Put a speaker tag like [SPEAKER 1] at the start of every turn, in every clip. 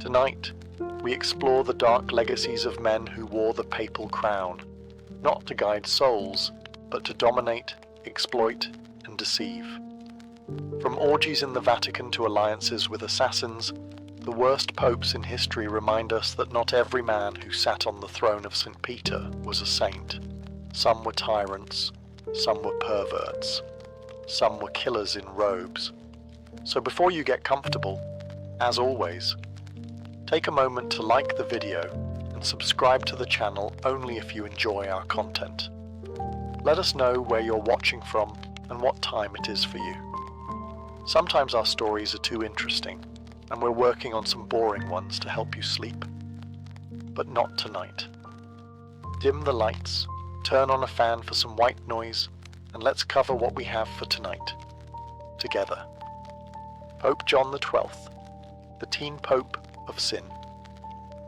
[SPEAKER 1] Tonight, we explore the dark legacies of men who wore the papal crown, not to guide souls, but to dominate, exploit, and deceive. From orgies in the Vatican to alliances with assassins, the worst popes in history remind us that not every man who sat on the throne of St. Peter was a saint. Some were tyrants, some were perverts, some were killers in robes. So before you get comfortable, as always, take a moment to like the video and subscribe to the channel only if you enjoy our content. Let us know where you're watching from and what time it is for you. Sometimes our stories are too interesting, and we're working on some boring ones to help you sleep. But not tonight. Dim the lights, turn on a fan for some white noise, and let's cover what we have for tonight. Together. Pope John XII, the teen pope of sin.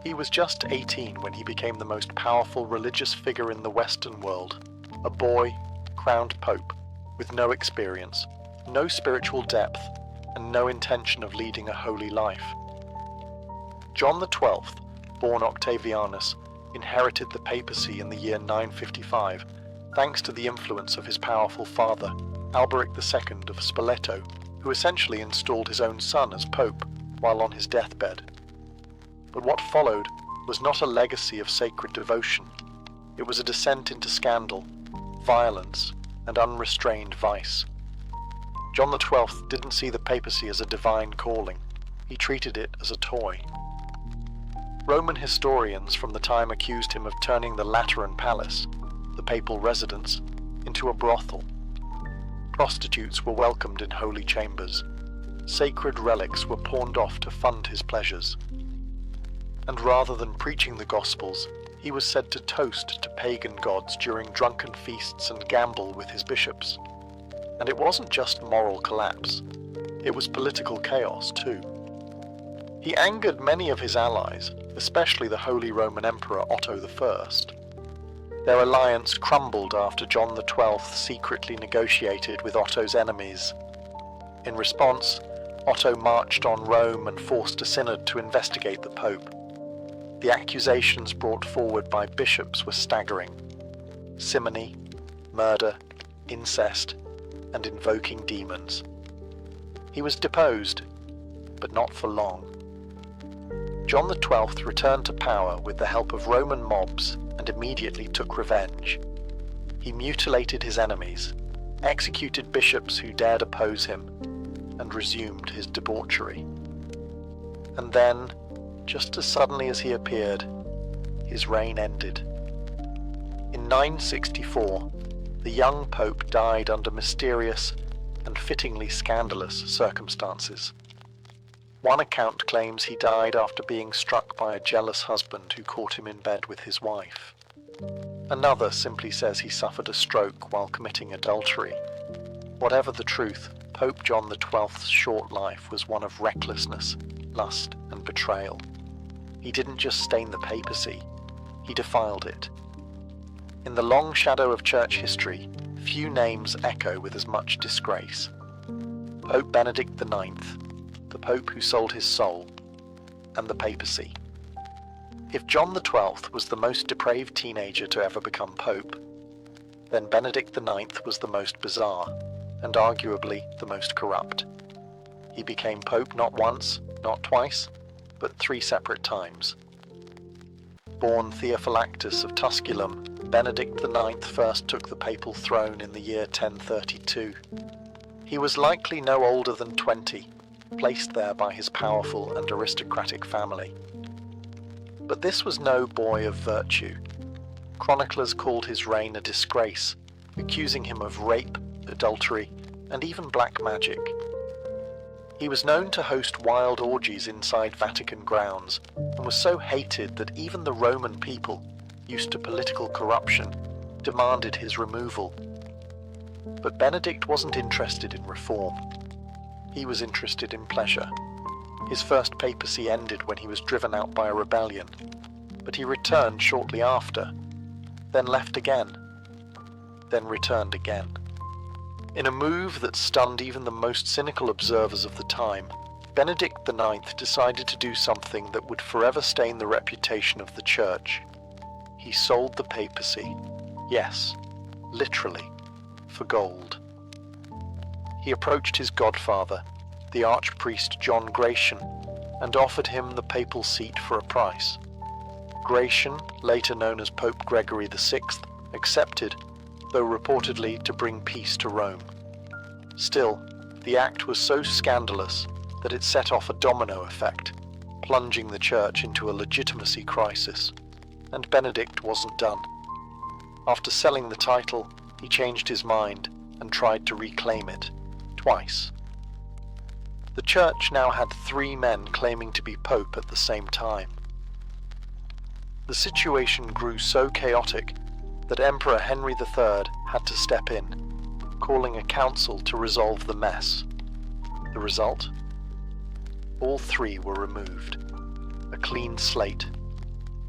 [SPEAKER 1] He was just 18 when he became the most powerful religious figure in the Western world, a boy, crowned pope, with no experience, no spiritual depth, and no intention of leading a holy life. John XII, born Octavianus, inherited the papacy in the year 955, thanks to the influence of his powerful father, Alberic II of Spoleto, who essentially installed his own son as pope while on his deathbed. But what followed was not a legacy of sacred devotion. It was a descent into scandal, violence, and unrestrained vice. John XII didn't see the papacy as a divine calling. He treated it as a toy. Roman historians from the time accused him of turning the Lateran Palace, the papal residence, into a brothel. Prostitutes were welcomed in holy chambers. Sacred relics were pawned off to fund his pleasures. And rather than preaching the Gospels, he was said to toast to pagan gods during drunken feasts and gamble with his bishops. And it wasn't just moral collapse, it was political chaos too. He angered many of his allies, especially the Holy Roman Emperor Otto I. Their alliance crumbled after John XII secretly negotiated with Otto's enemies. In response, Otto marched on Rome and forced a synod to investigate the Pope. The accusations brought forward by bishops were staggering: simony, murder, incest, and invoking demons. He was deposed, but not for long. John XII returned to power with the help of Roman mobs and immediately took revenge. He mutilated his enemies, executed bishops who dared oppose him, and resumed his debauchery. And then, just as suddenly as he appeared, his reign ended. In 964, the young pope died under mysterious and fittingly scandalous circumstances. One account claims he died after being struck by a jealous husband who caught him in bed with his wife. Another simply says he suffered a stroke while committing adultery. Whatever the truth, Pope John XII's short life was one of recklessness, lust, and betrayal. He didn't just stain the papacy, he defiled it. In the long shadow of church history, few names echo with as much disgrace. Pope Benedict IX, the Pope who sold his soul, and the papacy. If John XII was the most depraved teenager to ever become Pope, then Benedict IX was the most bizarre, and arguably the most corrupt. He became Pope not once, not twice, but 3 separate times. Born Theophylactus of Tusculum, Benedict IX first took the papal throne in the year 1032. He was likely no older than 20, placed there by his powerful and aristocratic family. But this was no boy of virtue. Chroniclers called his reign a disgrace, accusing him of rape, adultery, and even black magic. He was known to host wild orgies inside Vatican grounds, and was so hated that even the Roman people, used to political corruption, demanded his removal. But Benedict wasn't interested in reform. He was interested in pleasure. His first papacy ended when he was driven out by a rebellion, but he returned shortly after, then left again, then returned again. In a move that stunned even the most cynical observers of the time, Benedict IX decided to do something that would forever stain the reputation of the Church. He sold the papacy. Yes, literally, for gold. He approached his godfather, the archpriest John Gratian, and offered him the papal seat for a price. Gratian, later known as Pope Gregory VI, accepted, though reportedly to bring peace to Rome. Still, the act was so scandalous that it set off a domino effect, plunging the Church into a legitimacy crisis. And Benedict wasn't done. After selling the title, he changed his mind and tried to reclaim it, twice. The Church now had 3 men claiming to be Pope at the same time. The situation grew so chaotic that Emperor Henry III had to step in, calling a council to resolve the mess. The result? All 3 were removed. A clean slate.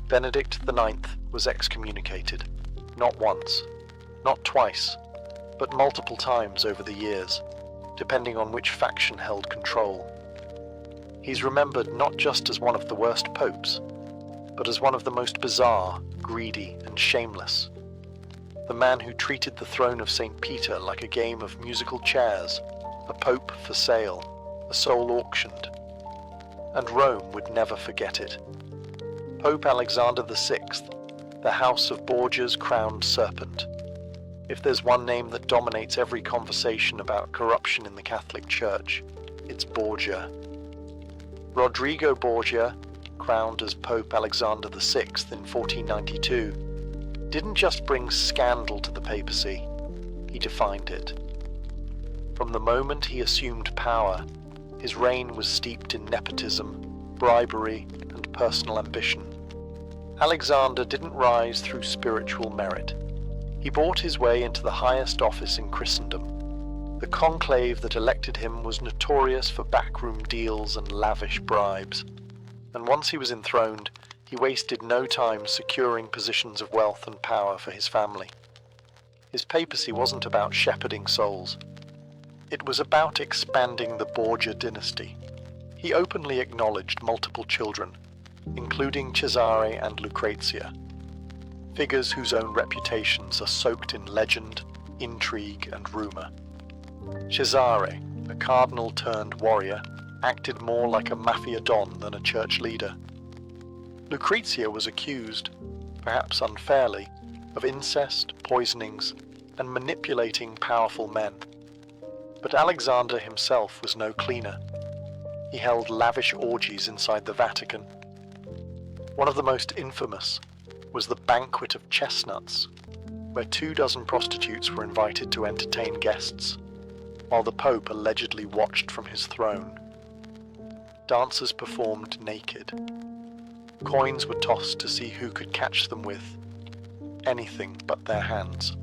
[SPEAKER 1] Benedict IX was excommunicated, not once, not twice, but multiple times over the years, depending on which faction held control. He's remembered not just as one of the worst popes, but as one of the most bizarre, greedy, and shameless. The man who treated the throne of St. Peter like a game of musical chairs, a pope for sale, a soul auctioned. And Rome would never forget it. Pope Alexander VI, the House of Borgia's crowned serpent. If there's one name that dominates every conversation about corruption in the Catholic Church, it's Borgia. Rodrigo Borgia, crowned as Pope Alexander VI in 1492, didn't just bring scandal to the papacy, he defined it. From the moment he assumed power, his reign was steeped in nepotism, bribery, and personal ambition. Alexander didn't rise through spiritual merit. He bought his way into the highest office in Christendom. The conclave that elected him was notorious for backroom deals and lavish bribes. And once he was enthroned, he wasted no time securing positions of wealth and power for his family. His papacy wasn't about shepherding souls. It was about expanding the Borgia dynasty. He openly acknowledged multiple children, including Cesare and Lucrezia, figures whose own reputations are soaked in legend, intrigue, and rumor. Cesare, a cardinal turned warrior, acted more like a mafia don than a church leader. Lucrezia was accused, perhaps unfairly, of incest, poisonings, and manipulating powerful men. But Alexander himself was no cleaner. He held lavish orgies inside the Vatican. One of the most infamous was the Banquet of Chestnuts, where 24 prostitutes were invited to entertain guests, while the Pope allegedly watched from his throne. Dancers performed naked. Coins were tossed to see who could catch them with anything but their hands.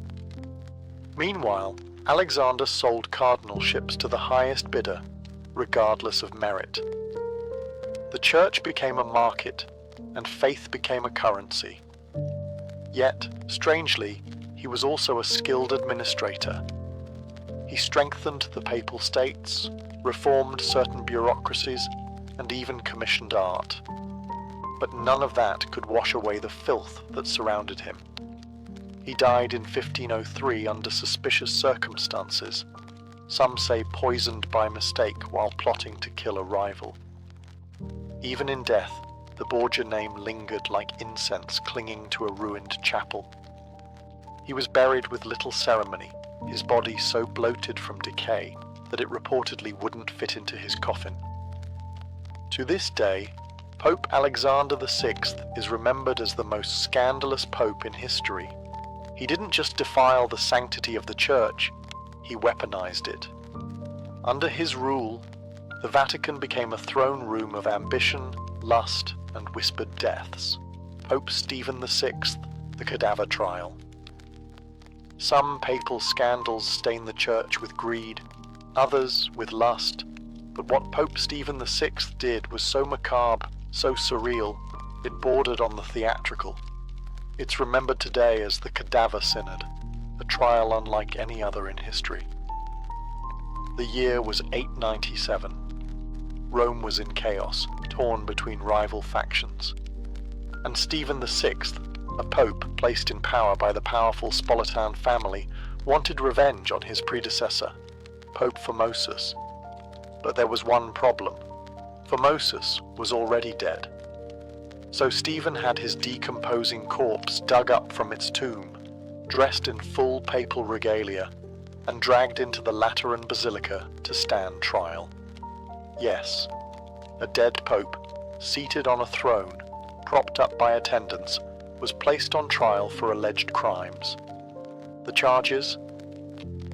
[SPEAKER 1] Meanwhile, Alexander sold cardinalships to the highest bidder, regardless of merit. The church became a market, and faith became a currency. Yet, strangely, he was also a skilled administrator. He strengthened the papal states, reformed certain bureaucracies, and even commissioned art. But none of that could wash away the filth that surrounded him. He died in 1503 under suspicious circumstances, some say poisoned by mistake while plotting to kill a rival. Even in death, the Borgia name lingered like incense clinging to a ruined chapel. He was buried with little ceremony, his body so bloated from decay that it reportedly wouldn't fit into his coffin. To this day, Pope Alexander VI is remembered as the most scandalous pope in history. He didn't just defile the sanctity of the Church, he weaponized it. Under his rule, the Vatican became a throne room of ambition, lust, and whispered deaths. Pope Stephen VI, the Cadaver trial. Some papal scandals stain the Church with greed, others with lust, but what Pope Stephen VI did was so macabre, so surreal, it bordered on the theatrical. It's remembered today as the Cadaver Synod, a trial unlike any other in history. The year was 897. Rome was in chaos, torn between rival factions. And Stephen VI, a pope placed in power by the powerful Spolitan family, wanted revenge on his predecessor, Pope Formosus. But there was one problem. Formosus was already dead. So Stephen had his decomposing corpse dug up from its tomb, dressed in full papal regalia, and dragged into the Lateran Basilica to stand trial. Yes, a dead pope, seated on a throne, propped up by attendants, was placed on trial for alleged crimes. The charges?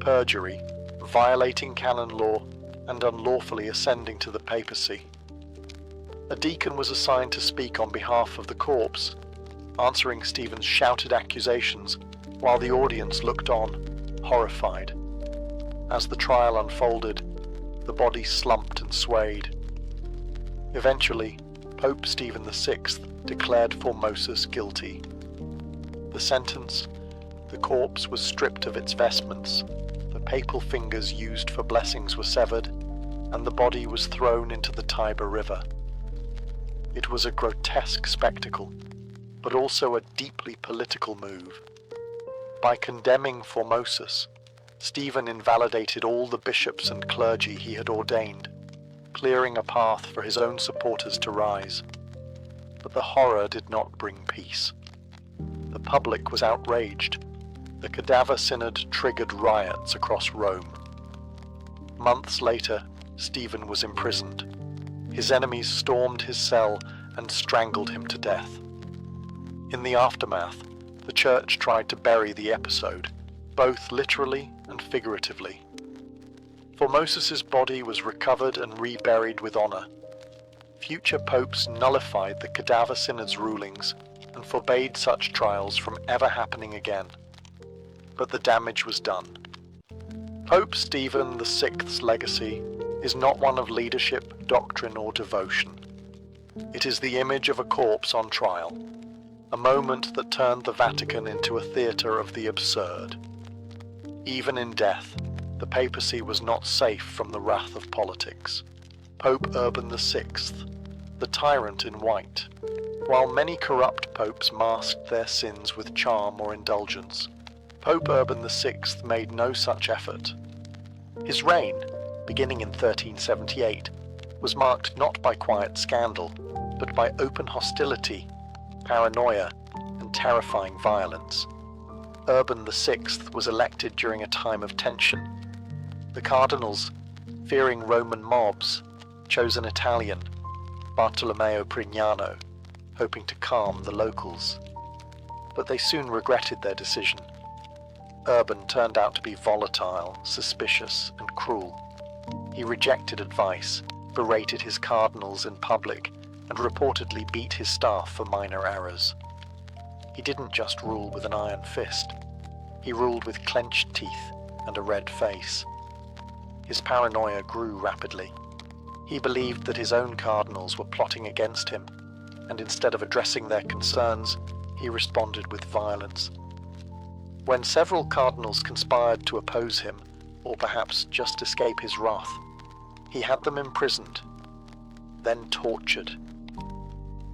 [SPEAKER 1] Perjury, violating canon law, and unlawfully ascending to the papacy. A deacon was assigned to speak on behalf of the corpse, answering Stephen's shouted accusations while the audience looked on, horrified. As the trial unfolded, the body slumped and swayed. Eventually, Pope Stephen VI declared Formosus guilty. The sentence: the corpse was stripped of its vestments, the papal fingers used for blessings were severed, and the body was thrown into the Tiber River. It was a grotesque spectacle, but also a deeply political move. By condemning Formosus, Stephen invalidated all the bishops and clergy he had ordained, clearing a path for his own supporters to rise. But the horror did not bring peace. The public was outraged. The Cadaver Synod triggered riots across Rome. Months later, Stephen was imprisoned. His enemies stormed his cell and strangled him to death. In the aftermath, the church tried to bury the episode, both literally and figuratively. Formosus's body was recovered and reburied with honor. Future popes nullified the Cadaver Synod's rulings and forbade such trials from ever happening again. But the damage was done. Pope Stephen VI's legacy is not one of leadership, doctrine, or devotion. It is the image of a corpse on trial, a moment that turned the Vatican into a theatre of the absurd. Even in death, the papacy was not safe from the wrath of politics. Pope Urban VI, the tyrant in white, while many corrupt popes masked their sins with charm or indulgence, Pope Urban VI made no such effort. His reign, beginning in 1378, was marked not by quiet scandal, but by open hostility, paranoia, and terrifying violence. Urban VI was elected during a time of tension. The cardinals, fearing Roman mobs, chose an Italian, Bartolomeo Prignano, hoping to calm the locals. But they soon regretted their decision. Urban turned out to be volatile, suspicious, and cruel. He rejected advice, berated his cardinals in public, and reportedly beat his staff for minor errors. He didn't just rule with an iron fist. He ruled with clenched teeth and a red face. His paranoia grew rapidly. He believed that his own cardinals were plotting against him, and instead of addressing their concerns, he responded with violence. When several cardinals conspired to oppose him, or perhaps just escape his wrath, he had them imprisoned, then tortured.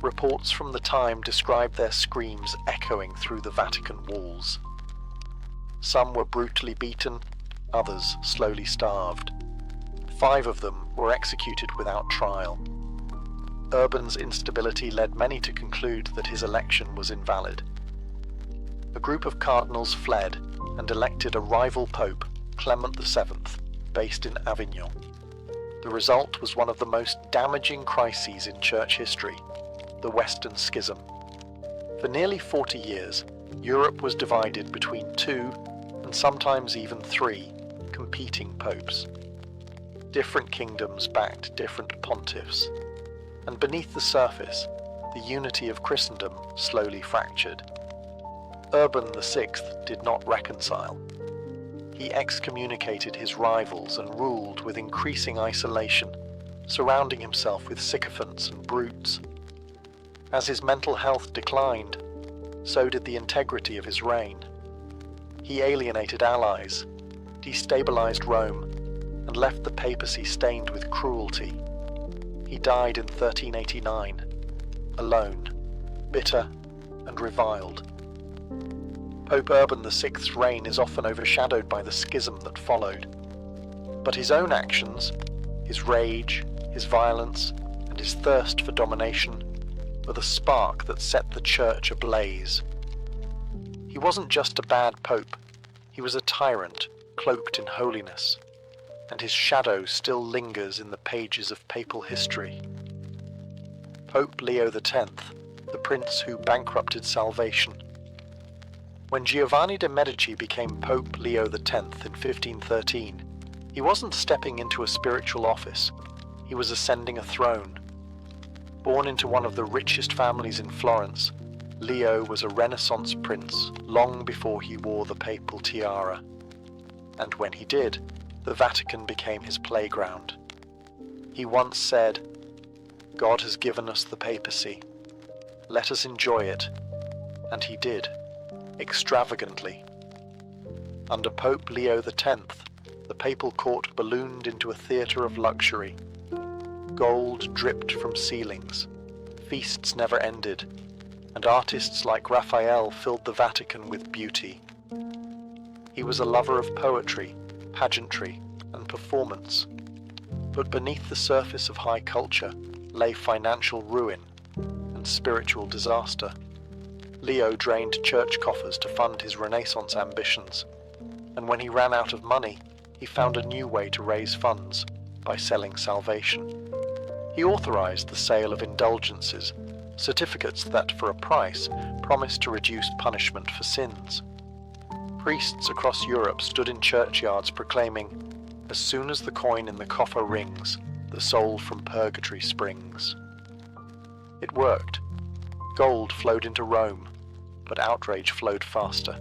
[SPEAKER 1] Reports from the time describe their screams echoing through the Vatican walls. Some were brutally beaten, others slowly starved. 5 of them were executed without trial. Urban's instability led many to conclude that his election was invalid. A group of cardinals fled and elected a rival pope, Clement VII, based in Avignon. The result was one of the most damaging crises in church history, the Western Schism. For nearly 40 years, Europe was divided between 2, and sometimes even 3, competing popes. Different kingdoms backed different pontiffs, and beneath the surface, the unity of Christendom slowly fractured. Urban VI did not reconcile. He excommunicated his rivals and ruled with increasing isolation, surrounding himself with sycophants and brutes. As his mental health declined, so did the integrity of his reign. He alienated allies, destabilized Rome, and left the papacy stained with cruelty. He died in 1389, alone, bitter and reviled. Pope Urban VI's reign is often overshadowed by the schism that followed, but his own actions, his rage, his violence, and his thirst for domination were the spark that set the church ablaze. He wasn't just a bad pope, he was a tyrant cloaked in holiness, and his shadow still lingers in the pages of papal history. Pope Leo X, the prince who bankrupted salvation. When Giovanni de' Medici became Pope Leo X in 1513, he wasn't stepping into a spiritual office, he was ascending a throne. Born into one of the richest families in Florence, Leo was a Renaissance prince long before he wore the papal tiara. And when he did, the Vatican became his playground. He once said, "God has given us the papacy. Let us enjoy it." And he did, extravagantly. Under Pope Leo X, the papal court ballooned into a theatre of luxury. Gold dripped from ceilings, feasts never ended, and artists like Raphael filled the Vatican with beauty. He was a lover of poetry, pageantry, and performance. But beneath the surface of high culture lay financial ruin and spiritual disaster. Leo drained church coffers to fund his Renaissance ambitions, and when he ran out of money, he found a new way to raise funds by selling salvation. He authorized the sale of indulgences, certificates that, for a price, promised to reduce punishment for sins. Priests across Europe stood in churchyards proclaiming, "As soon as the coin in the coffer rings, the soul from purgatory springs." It worked. Gold flowed into Rome, but outrage flowed faster.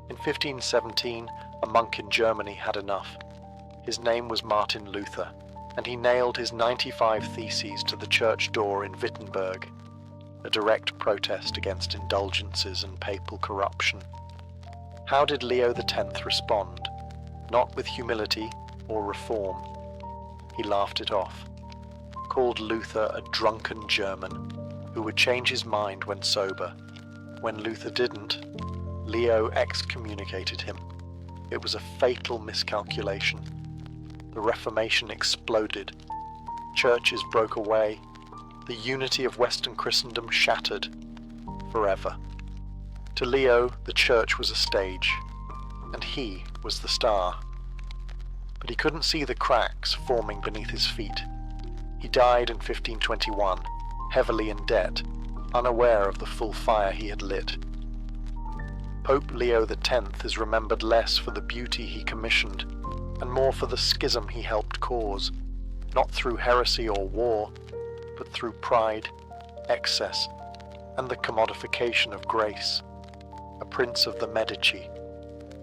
[SPEAKER 1] In 1517, a monk in Germany had enough. His name was Martin Luther, and he nailed his 95 Theses to the church door in Wittenberg, a direct protest against indulgences and papal corruption. How did Leo X respond? Not with humility or reform. He laughed it off, called Luther a drunken German who would change his mind when sober. When Luther didn't, Leo excommunicated him. It was a fatal miscalculation. The Reformation exploded. Churches broke away. The unity of Western Christendom shattered forever. To Leo, the church was a stage, and he was the star. But he couldn't see the cracks forming beneath his feet. He died in 1521, heavily in debt, unaware of the full fire he had lit. Pope Leo X is remembered less for the beauty he commissioned, and more for the schism he helped cause, not through heresy or war, but through pride, excess, and the commodification of grace. A prince of the Medici,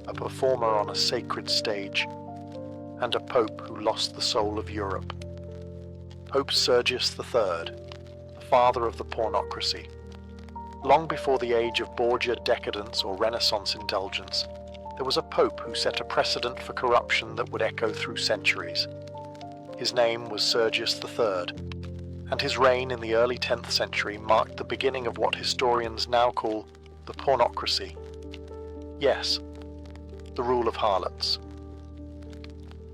[SPEAKER 1] a performer on a sacred stage, and a pope who lost the soul of Europe. Pope Sergius III, the father of the pornocracy. Long before the age of Borgia decadence or Renaissance indulgence, there was a pope who set a precedent for corruption that would echo through centuries. His name was Sergius III, and his reign in the early 10th century marked the beginning of what historians now call the pornocracy. Yes, the rule of harlots.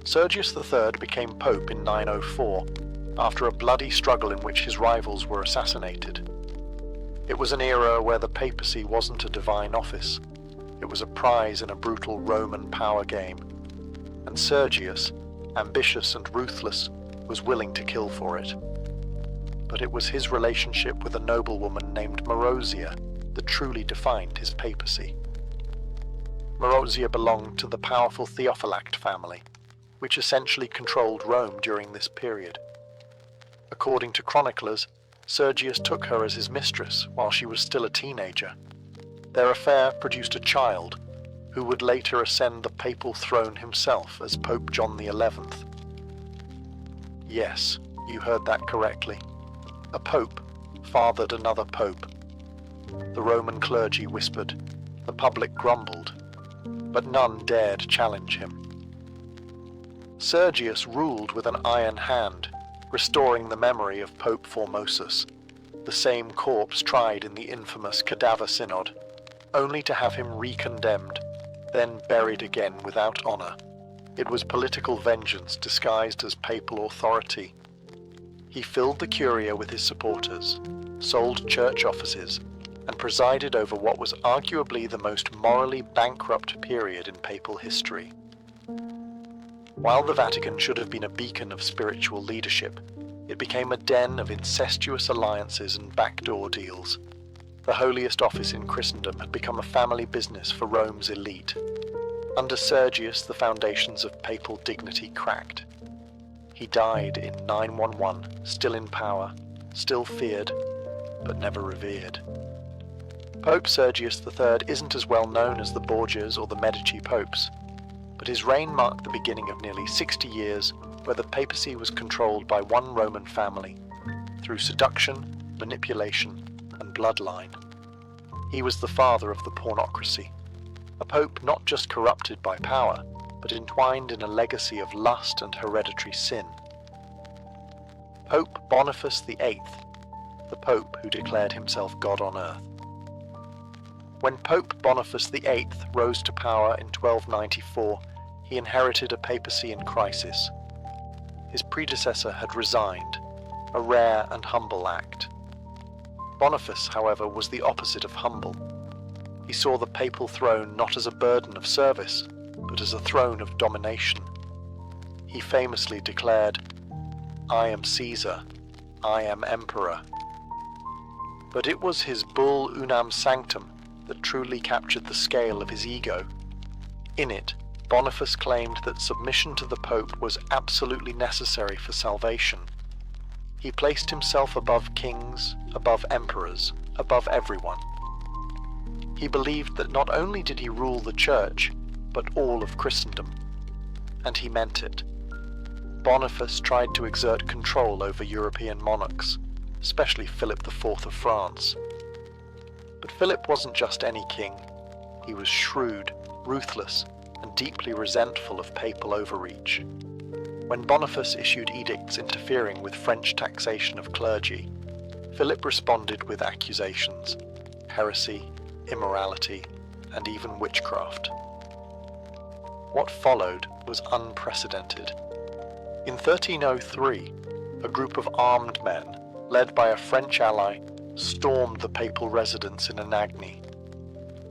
[SPEAKER 1] Sergius III became pope in 904, after a bloody struggle in which his rivals were assassinated. It was an era where the papacy wasn't a divine office. It was a prize in a brutal Roman power game, and Sergius, ambitious and ruthless, was willing to kill for it. But it was his relationship with a noblewoman named Marozia that truly defined his papacy. Marozia belonged to the powerful Theophylact family, which essentially controlled Rome during this period. According to chroniclers, Sergius took her as his mistress while she was still a teenager. Their affair produced a child, who would later ascend the papal throne himself as Pope John XI. Yes, you heard that correctly. A pope fathered another pope. The Roman clergy whispered, the public grumbled, but none dared challenge him. Sergius ruled with an iron hand, restoring the memory of Pope Formosus, the same corpse tried in the infamous Cadaver Synod, only to have him re-condemned, then buried again without honour. It was political vengeance disguised as papal authority. He filled the Curia with his supporters, sold church offices, and presided over what was arguably the most morally bankrupt period in papal history. While the Vatican should have been a beacon of spiritual leadership, it became a den of incestuous alliances and backdoor deals. The holiest office in Christendom had become a family business for Rome's elite. Under Sergius, the foundations of papal dignity cracked. He died in 911, still in power, still feared, but never revered. Pope Sergius III isn't as well known as the Borgias or the Medici popes, but his reign marked the beginning of nearly 60 years where the papacy was controlled by one Roman family, through seduction, manipulation, and bloodline. He was the father of the pornocracy, a pope not just corrupted by power, but entwined in a legacy of lust and hereditary sin. Pope Boniface VIII, the pope who declared himself God on earth. When Pope Boniface VIII rose to power in 1294, he inherited a papacy in crisis. His predecessor had resigned, a rare and humble act. Boniface, however, was the opposite of humble. He saw the papal throne not as a burden of service, but as a throne of domination. He famously declared, "I am Caesar, I am emperor." But it was his bull Unam Sanctum that truly captured the scale of his ego. In it, Boniface claimed that submission to the Pope was absolutely necessary for salvation. He placed himself above kings, above emperors, above everyone. He believed that not only did he rule the Church, but all of Christendom. And he meant it. Boniface tried to exert control over European monarchs, especially Philip IV of France. But Philip wasn't just any king. He was shrewd, ruthless, and deeply resentful of papal overreach. When Boniface issued edicts interfering with French taxation of clergy, Philip responded with accusations, heresy, immorality, and even witchcraft. What followed was unprecedented. In 1303, a group of armed men, led by a French ally, stormed the papal residence in Anagni.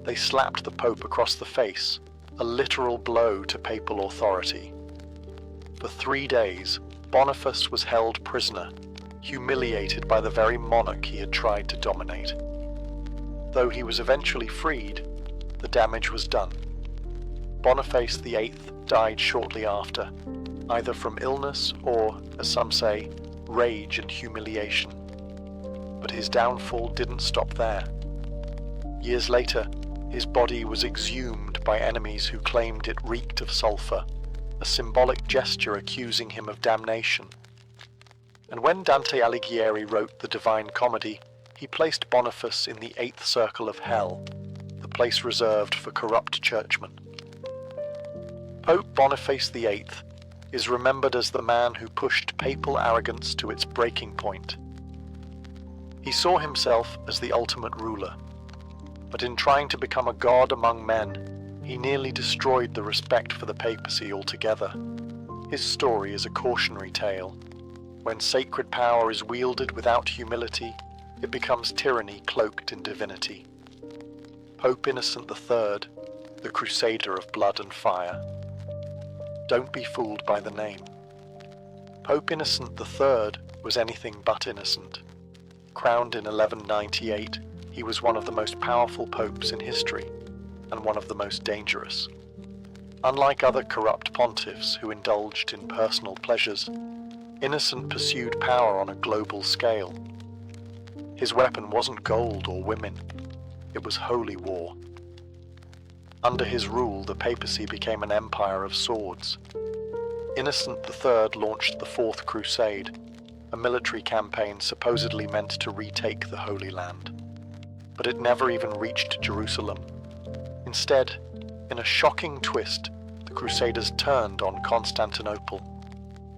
[SPEAKER 1] They slapped the Pope across the face, a literal blow to papal authority. For 3 days, Boniface was held prisoner, humiliated by the very monarch he had tried to dominate. Though he was eventually freed, the damage was done. Boniface VIII died shortly after, either from illness or, as some say, rage and humiliation. But his downfall didn't stop there. Years later, his body was exhumed by enemies who claimed it reeked of sulphur, a symbolic gesture accusing him of damnation. And when Dante Alighieri wrote the Divine Comedy, he placed Boniface in the 8th circle of hell, the place reserved for corrupt churchmen. Pope Boniface VIII is remembered as the man who pushed papal arrogance to its breaking point. He saw himself as the ultimate ruler, but in trying to become a god among men, he nearly destroyed the respect for the papacy altogether. His story is a cautionary tale. When sacred power is wielded without humility, it becomes tyranny cloaked in divinity. Pope Innocent III, the crusader of blood and fire. Don't be fooled by the name. Pope Innocent III was anything but innocent. Crowned in 1198, he was one of the most powerful popes in history, and one of the most dangerous. Unlike other corrupt pontiffs who indulged in personal pleasures, Innocent pursued power on a global scale. His weapon wasn't gold or women, it was holy war. Under his rule, the papacy became an empire of swords. Innocent III launched the Fourth Crusade, a military campaign supposedly meant to retake the Holy Land. But it never even reached Jerusalem. Instead, in a shocking twist, the Crusaders turned on Constantinople.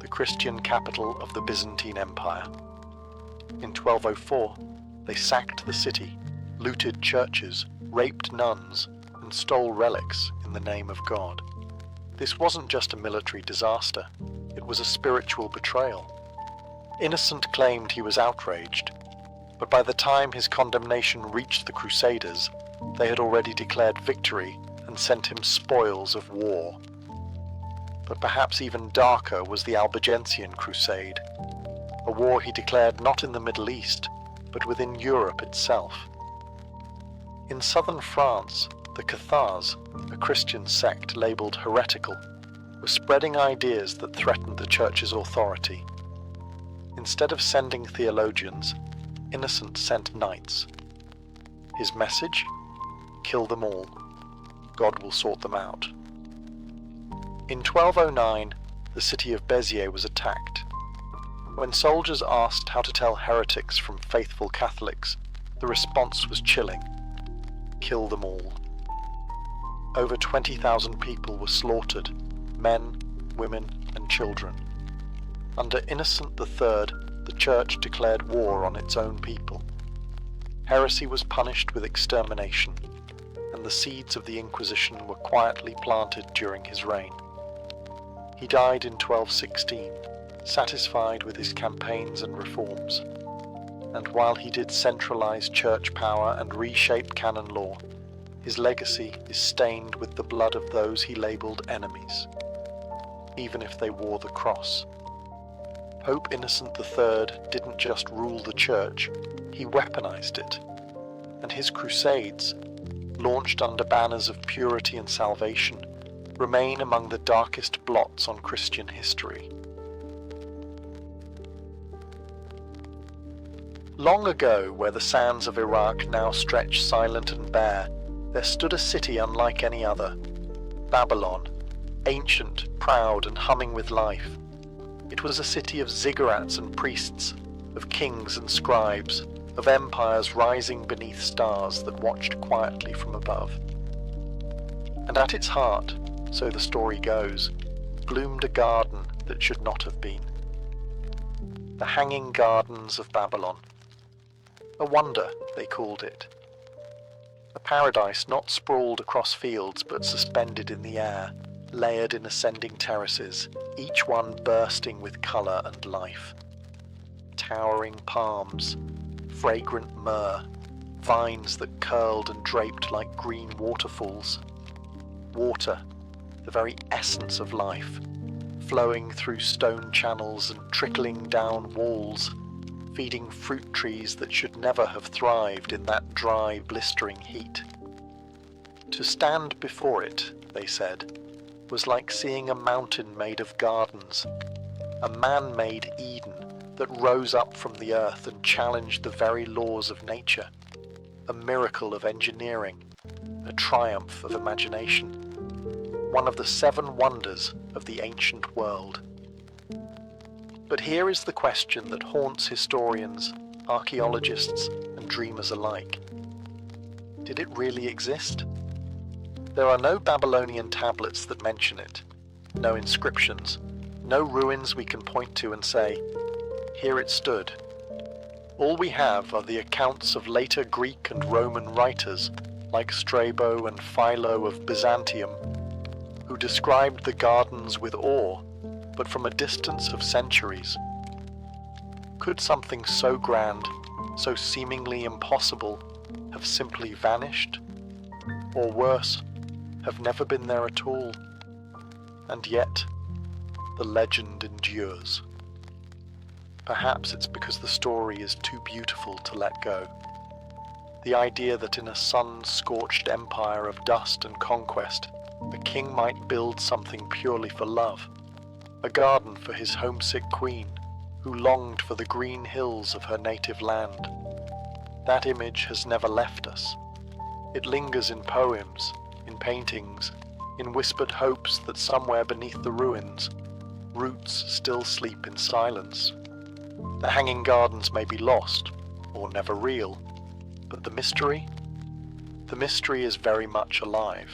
[SPEAKER 1] the Christian capital of the Byzantine Empire. In 1204, they sacked the city, looted churches, raped nuns, and stole relics in the name of God. This wasn't just a military disaster, it was a spiritual betrayal. Innocent claimed he was outraged, but by the time his condemnation reached the Crusaders, they had already declared victory and sent him spoils of war. But perhaps even darker was the Albigensian Crusade, a war he declared not in the Middle East, but within Europe itself. In southern France, the Cathars, a Christian sect labelled heretical, were spreading ideas that threatened the Church's authority. Instead of sending theologians, Innocent sent knights. His message? Kill them all. God will sort them out. In 1209, the city of Béziers was attacked. When soldiers asked how to tell heretics from faithful Catholics, the response was chilling. Kill them all. Over 20,000 people were slaughtered, men, women, and children. Under Innocent III, the Church declared war on its own people. Heresy was punished with extermination, and the seeds of the Inquisition were quietly planted during his reign. He died in 1216, satisfied with his campaigns and reforms. And while he did centralize church power and reshape canon law, his legacy is stained with the blood of those he labelled enemies, even if they wore the cross. Pope Innocent III didn't just rule the church, he weaponized it, and his crusades, launched under banners of purity and salvation, remain among the darkest blots on Christian history. Long ago, where the sands of Iraq now stretch silent and bare, there stood a city unlike any other, Babylon, ancient, proud, and humming with life. It was a city of ziggurats and priests, of kings and scribes, of empires rising beneath stars that watched quietly from above. And at its heart, so the story goes, bloomed a garden that should not have been. The Hanging Gardens of Babylon. A wonder, they called it. A paradise not sprawled across fields but suspended in the air, layered in ascending terraces, each one bursting with colour and life. Towering palms, fragrant myrrh, vines that curled and draped like green waterfalls. Water, the very essence of life, flowing through stone channels and trickling down walls, feeding fruit trees that should never have thrived in that dry, blistering heat. To stand before it, they said, was like seeing a mountain made of gardens, a man-made Eden that rose up from the earth and challenged the very laws of nature, a miracle of engineering, a triumph of imagination, one of the 7 wonders of the ancient world. But here is the question that haunts historians, archaeologists, and dreamers alike. Did it really exist? There are no Babylonian tablets that mention it, no inscriptions, no ruins we can point to and say, here it stood. All we have are the accounts of later Greek and Roman writers, like Strabo and Philo of Byzantium, who described the gardens with awe, but from a distance of centuries. Could something so grand, so seemingly impossible, have simply vanished? Or worse, have never been there at all? And yet, the legend endures. Perhaps it's because the story is too beautiful to let go. The idea that in a sun-scorched empire of dust and conquest, a king might build something purely for love, a garden for his homesick queen, who longed for the green hills of her native land. That image has never left us. It lingers in poems, in paintings, in whispered hopes that somewhere beneath the ruins, roots still sleep in silence. The Hanging Gardens may be lost, or never real, but the mystery? The mystery is very much alive.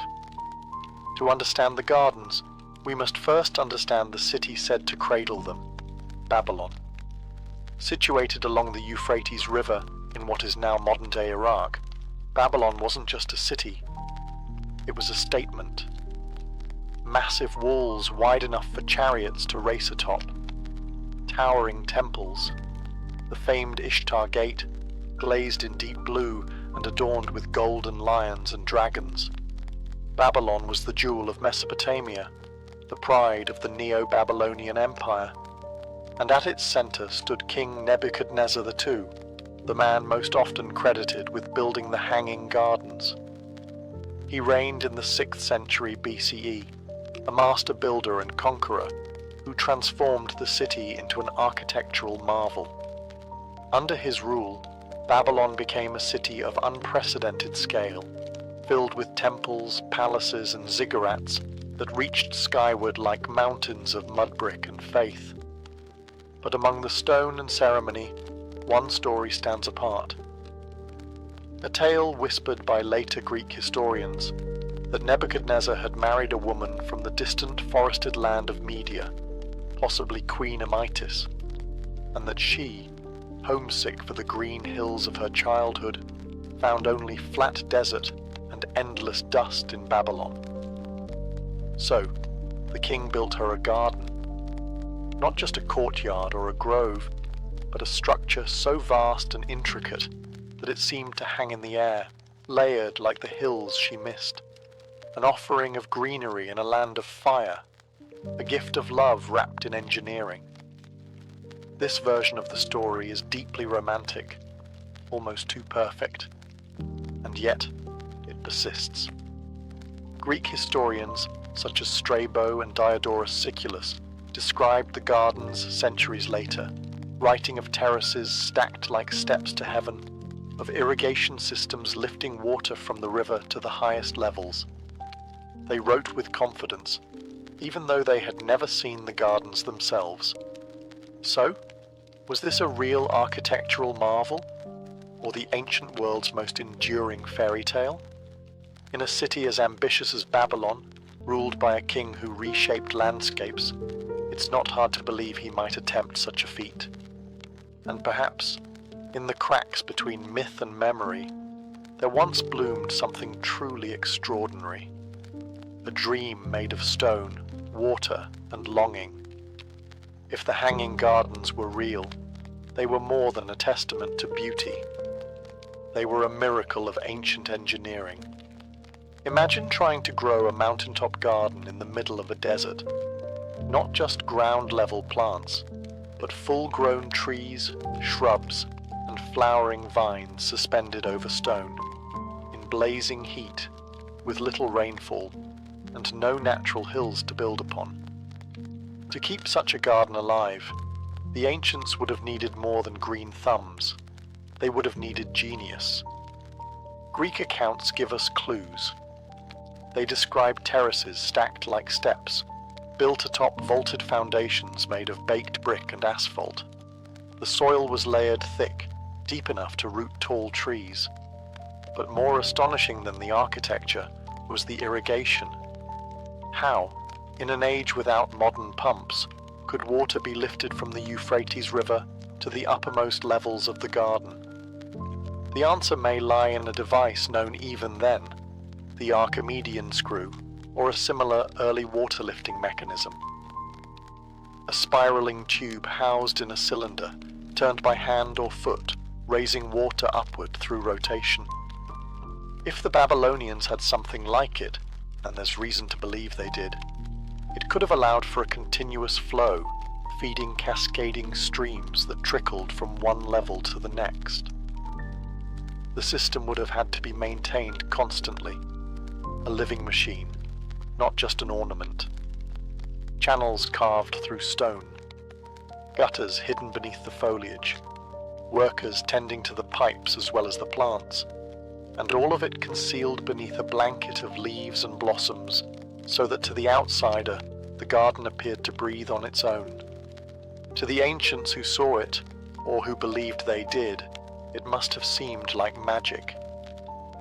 [SPEAKER 1] To understand the gardens, We must first understand the city said to cradle them, Babylon. Situated along the Euphrates River in what is now modern-day Iraq, Babylon wasn't just a city, it was a statement. Massive walls wide enough for chariots to race atop, towering temples, the famed Ishtar Gate, glazed in deep blue and adorned with golden lions and dragons. Babylon was the jewel of Mesopotamia, the pride of the Neo-Babylonian Empire, and at its center stood King Nebuchadnezzar II, the man most often credited with building the Hanging Gardens. He reigned in the 6th century BCE, a master builder and conqueror who transformed the city into an architectural marvel. Under his rule, Babylon became a city of unprecedented scale, filled with temples, palaces, and ziggurats that reached skyward like mountains of mud brick and faith. But among the stone and ceremony, one story stands apart. A tale whispered by later Greek historians that Nebuchadnezzar had married a woman from the distant forested land of Media, possibly Queen Amytis, and that she, homesick for the green hills of her childhood, found only flat desert and endless dust in Babylon. So, the king built her a garden. Not just a courtyard or a grove, but a structure so vast and intricate that it seemed to hang in the air, layered like the hills she missed. An offering of greenery in a land of fire, a gift of love wrapped in engineering. This version of the story is deeply romantic, almost too perfect, and yet it persists. Greek historians such as Strabo and Diodorus Siculus described the gardens centuries later, writing of terraces stacked like steps to heaven, of irrigation systems lifting water from the river to the highest levels. They wrote with confidence, even though they had never seen the gardens themselves. So, was this a real architectural marvel, or the ancient world's most enduring fairy tale? In a city as ambitious as Babylon, ruled by a king who reshaped landscapes, it's not hard to believe he might attempt such a feat. And perhaps, in the cracks between myth and memory, there once bloomed something truly extraordinary. A dream made of stone, water, and longing. If the Hanging Gardens were real, they were more than a testament to beauty. They were a miracle of ancient engineering. Imagine trying to grow a mountaintop garden in the middle of a desert. Not just ground-level plants, but full-grown trees, shrubs, and flowering vines suspended over stone, in blazing heat, with little rainfall, and no natural hills to build upon. To keep such a garden alive, the ancients would have needed more than green thumbs. They would have needed genius. Greek accounts give us clues. They describe terraces stacked like steps, built atop vaulted foundations made of baked brick and asphalt. The soil was layered thick, deep enough to root tall trees. But more astonishing than the architecture was the irrigation. How, in an age without modern pumps, could water be lifted from the Euphrates River to the uppermost levels of the garden? The answer may lie in a device known even then, the Archimedean screw, or a similar early water lifting mechanism. A spiraling tube housed in a cylinder, turned by hand or foot, raising water upward through rotation. If the Babylonians had something like it, and there's reason to believe they did, it could have allowed for a continuous flow, feeding cascading streams that trickled from one level to the next. The system would have had to be maintained constantly, a living machine, not just an ornament. Channels carved through stone, gutters hidden beneath the foliage, workers tending to the pipes as well as the plants, and all of it concealed beneath a blanket of leaves and blossoms, so that to the outsider, the garden appeared to breathe on its own. To the ancients who saw it, or who believed they did, it must have seemed like magic.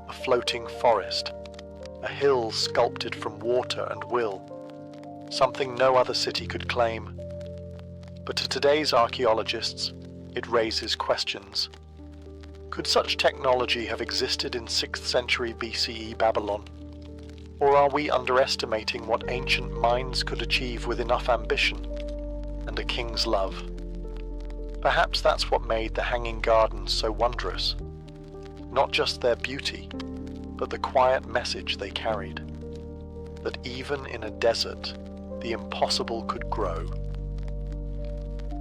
[SPEAKER 1] A floating forest, a hill sculpted from water and will, something no other city could claim. But to today's archaeologists, it raises questions. Could such technology have existed in 6th century BCE Babylon? Or are we underestimating what ancient minds could achieve with enough ambition and a king's love? Perhaps that's what made the Hanging Gardens so wondrous. Not just their beauty, but the quiet message they carried. That even in a desert, the impossible could grow.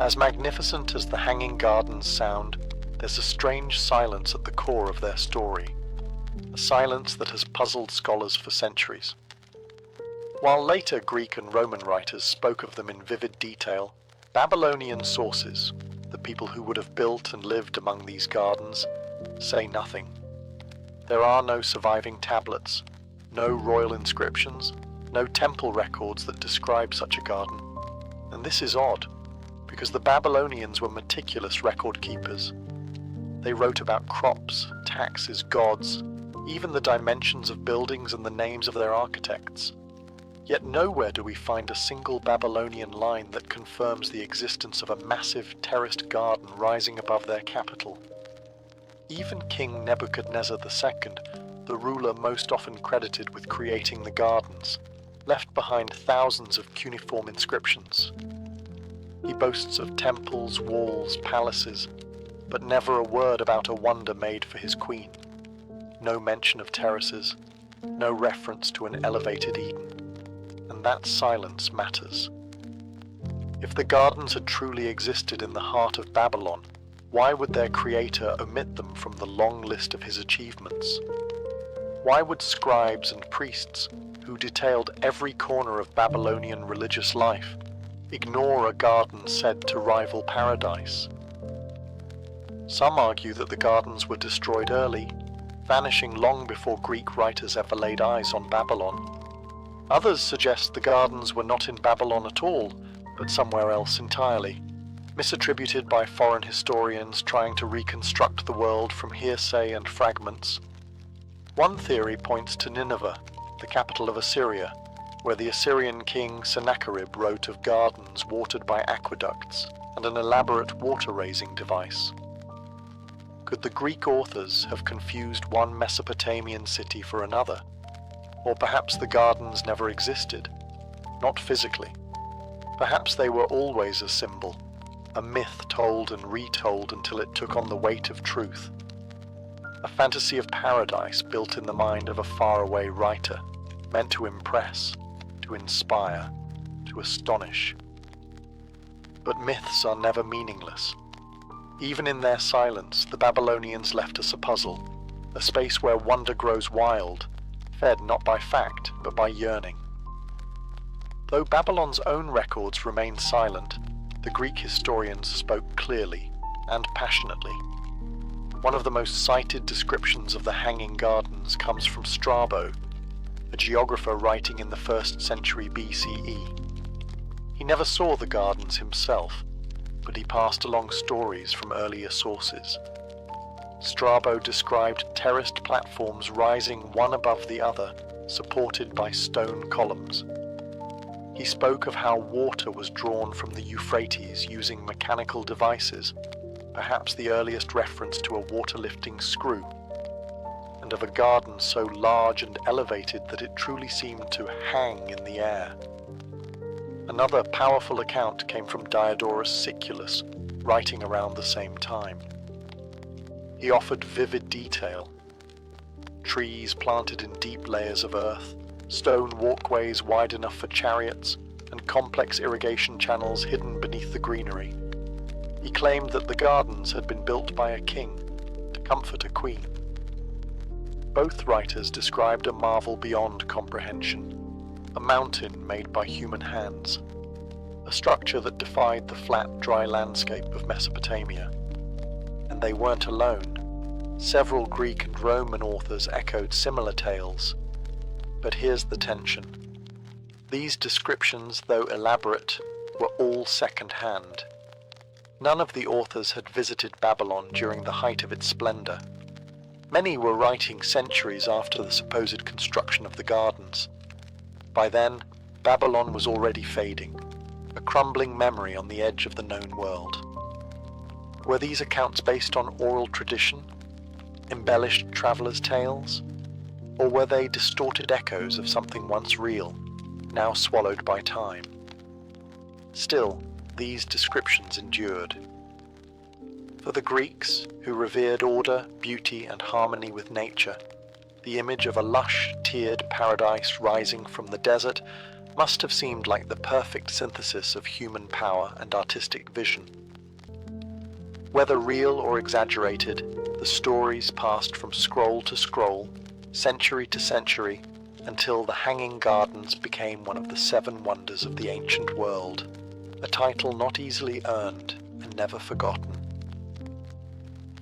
[SPEAKER 1] As magnificent as the Hanging Gardens sound, there's a strange silence at the core of their story. A silence that has puzzled scholars for centuries. While later Greek and Roman writers spoke of them in vivid detail, Babylonian sources, the people who would have built and lived among these gardens, say nothing. There are no surviving tablets, no royal inscriptions, no temple records that describe such a garden. And this is odd, because the Babylonians were meticulous record keepers. They wrote about crops, taxes, gods, even the dimensions of buildings and the names of their architects. Yet nowhere do we find a single Babylonian line that confirms the existence of a massive terraced garden rising above their capital. Even King Nebuchadnezzar II, the ruler most often credited with creating the gardens, left behind thousands of cuneiform inscriptions. He boasts of temples, walls, palaces, but never a word about a wonder made for his queen. No mention of terraces, no reference to an elevated Eden. And that silence matters. If the gardens had truly existed in the heart of Babylon, why would their creator omit them from the long list of his achievements? Why would scribes and priests, who detailed every corner of Babylonian religious life, ignore a garden said to rival paradise? Some argue that the gardens were destroyed early, vanishing long before Greek writers ever laid eyes on Babylon. Others suggest the gardens were not in Babylon at all, but somewhere else entirely, misattributed by foreign historians trying to reconstruct the world from hearsay and fragments. One theory points to Nineveh, the capital of Assyria, where the Assyrian king Sennacherib wrote of gardens watered by aqueducts and an elaborate water-raising device. Could the Greek authors have confused one Mesopotamian city for another? Or perhaps the gardens never existed, not physically. Perhaps they were always a symbol, a myth told and retold until it took on the weight of truth. A fantasy of paradise built in the mind of a faraway writer, meant to impress, to inspire, to astonish. But myths are never meaningless. Even in their silence, the Babylonians left us a puzzle, a space where wonder grows wild, fed not by fact, but by yearning. Though Babylon's own records remain silent, the Greek historians spoke clearly and passionately. One of the most cited descriptions of the Hanging Gardens comes from Strabo, a geographer writing in the 1st century BCE. He never saw the gardens himself, but he passed along stories from earlier sources. Strabo described terraced platforms rising one above the other, supported by stone columns. He spoke of how water was drawn from the Euphrates using mechanical devices, perhaps the earliest reference to a water-lifting screw, and of a garden so large and elevated that it truly seemed to hang in the air. Another powerful account came from Diodorus Siculus, writing around the same time. He offered vivid detail. Trees planted in deep layers of earth, stone walkways wide enough for chariots, and complex irrigation channels hidden beneath the greenery. He claimed that the gardens had been built by a king to comfort a queen. Both writers described a marvel beyond comprehension, a mountain made by human hands, a structure that defied the flat, dry landscape of Mesopotamia. And they weren't alone. Several Greek and Roman authors echoed similar tales. But here's the tension. These descriptions, though elaborate, were all second-hand. None of the authors had visited Babylon during the height of its splendor. Many were writing centuries after the supposed construction of the gardens. By then, Babylon was already fading, a crumbling memory on the edge of the known world. Were these accounts based on oral tradition, embellished travelers' tales, or were they distorted echoes of something once real, now swallowed by time? Still, these descriptions endured. For the Greeks, who revered order, beauty, and harmony with nature, the image of a lush, tiered paradise rising from the desert must have seemed like the perfect synthesis of human power and artistic vision. Whether real or exaggerated, the stories passed from scroll to scroll, century to century, until the Hanging Gardens became one of the 7 wonders of the ancient world, a title not easily earned and never forgotten.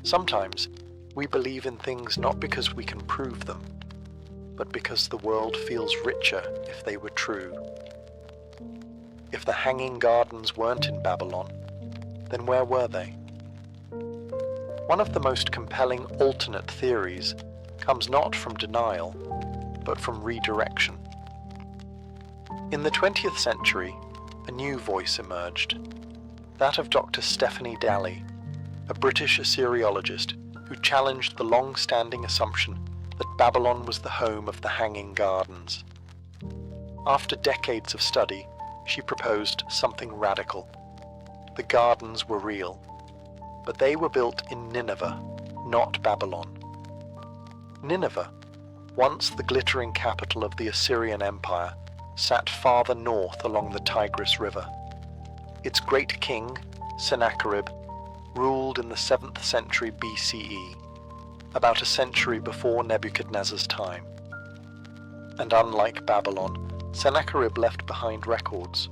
[SPEAKER 1] Sometimes we believe in things not because we can prove them, but because the world feels richer if they were true. If the Hanging Gardens weren't in Babylon, then where were they? One of the most compelling alternate theories comes not from denial, but from redirection. In the 20th century, a new voice emerged, that of Dr. Stephanie Dalley, a British Assyriologist who challenged the long-standing assumption that Babylon was the home of the Hanging Gardens. After decades of study, she proposed something radical. The gardens were real, but they were built in Nineveh, not Babylon. Nineveh, once the glittering capital of the Assyrian Empire, sat farther north along the Tigris River. Its great king, Sennacherib, ruled in the 7th century BCE, about a century before Nebuchadnezzar's time. And unlike Babylon, Sennacherib left behind records,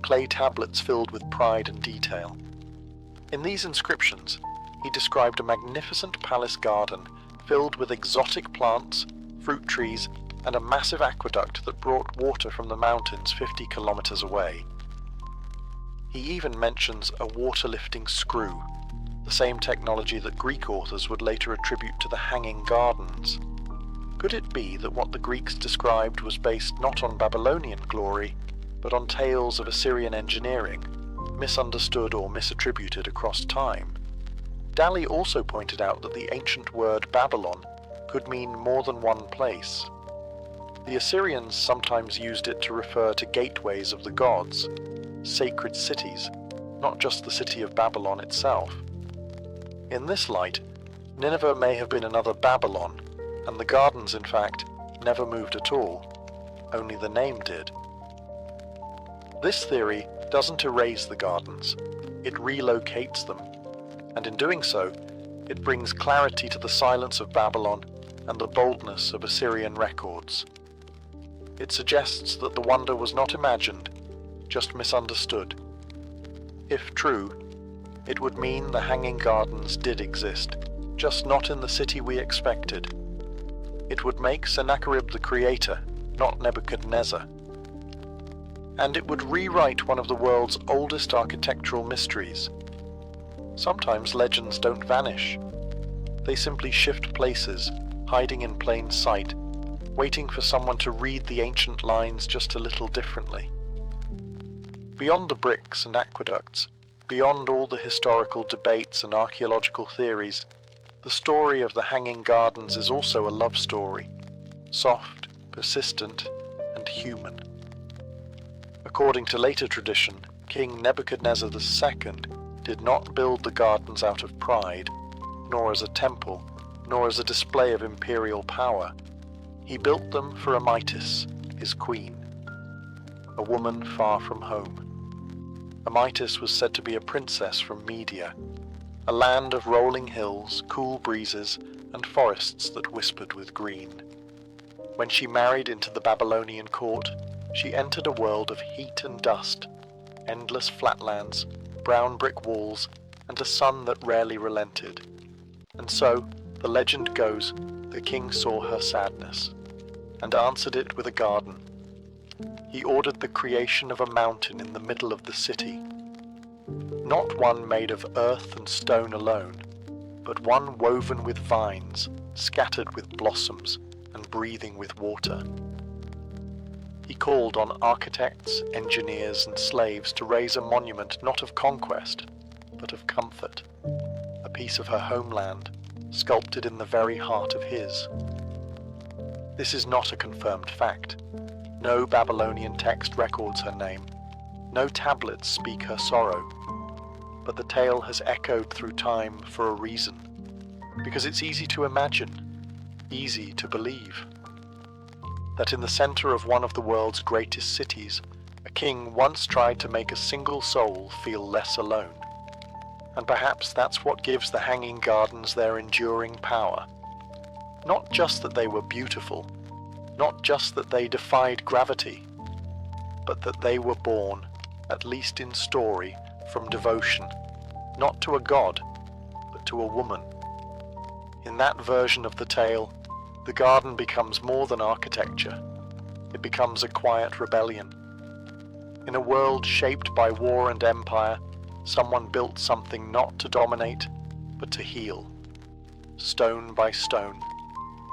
[SPEAKER 1] clay tablets filled with pride and detail. In these inscriptions, he described a magnificent palace garden filled with exotic plants, fruit trees, and a massive aqueduct that brought water from the mountains 50 kilometers away. He even mentions a water-lifting screw, the same technology that Greek authors would later attribute to the Hanging Gardens. Could it be that what the Greeks described was based not on Babylonian glory, but on tales of Assyrian engineering, misunderstood or misattributed across time? Dalley also pointed out that the ancient word Babylon could mean more than one place. The Assyrians sometimes used it to refer to gateways of the gods, sacred cities, not just the city of Babylon itself. In this light, Nineveh may have been another Babylon, and the gardens, in fact, never moved at all, only the name did. This theory doesn't erase the gardens, it relocates them, and in doing so, it brings clarity to the silence of Babylon and the boldness of Assyrian records. It suggests that the wonder was not imagined, just misunderstood. If true, it would mean the Hanging Gardens did exist, just not in the city we expected. It would make Sennacherib the creator, not Nebuchadnezzar. And it would rewrite one of the world's oldest architectural mysteries. Sometimes legends don't vanish. They simply shift places, hiding in plain sight, waiting for someone to read the ancient lines just a little differently. Beyond the bricks and aqueducts, beyond all the historical debates and archaeological theories, the story of the Hanging Gardens is also a love story, soft, persistent, and human. According to later tradition, King Nebuchadnezzar II did not build the gardens out of pride, nor as a temple, nor as a display of imperial power. He built them for Amytis, his queen, a woman far from home. Amytis was said to be a princess from Media, a land of rolling hills, cool breezes, and forests that whispered with green. When she married into the Babylonian court, she entered a world of heat and dust, endless flatlands, brown brick walls, and a sun that rarely relented. And so, the legend goes, the king saw her sadness, and answered it with a garden. He ordered the creation of a mountain in the middle of the city, not one made of earth and stone alone, but one woven with vines, scattered with blossoms, and breathing with water. He called on architects, engineers, and slaves to raise a monument not of conquest, but of comfort, a piece of her homeland, sculpted in the very heart of his. This is not a confirmed fact. No Babylonian text records her name. No tablets speak her sorrow. But the tale has echoed through time for a reason, because it's easy to imagine, easy to believe, that in the center of one of the world's greatest cities, a king once tried to make a single soul feel less alone. And perhaps that's what gives the Hanging Gardens their enduring power. Not just that they were beautiful, not just that they defied gravity, but that they were born, at least in story, from devotion, not to a god, but to a woman. In that version of the tale, the garden becomes more than architecture. It becomes a quiet rebellion. In a world shaped by war and empire, someone built something not to dominate, but to heal. Stone by stone,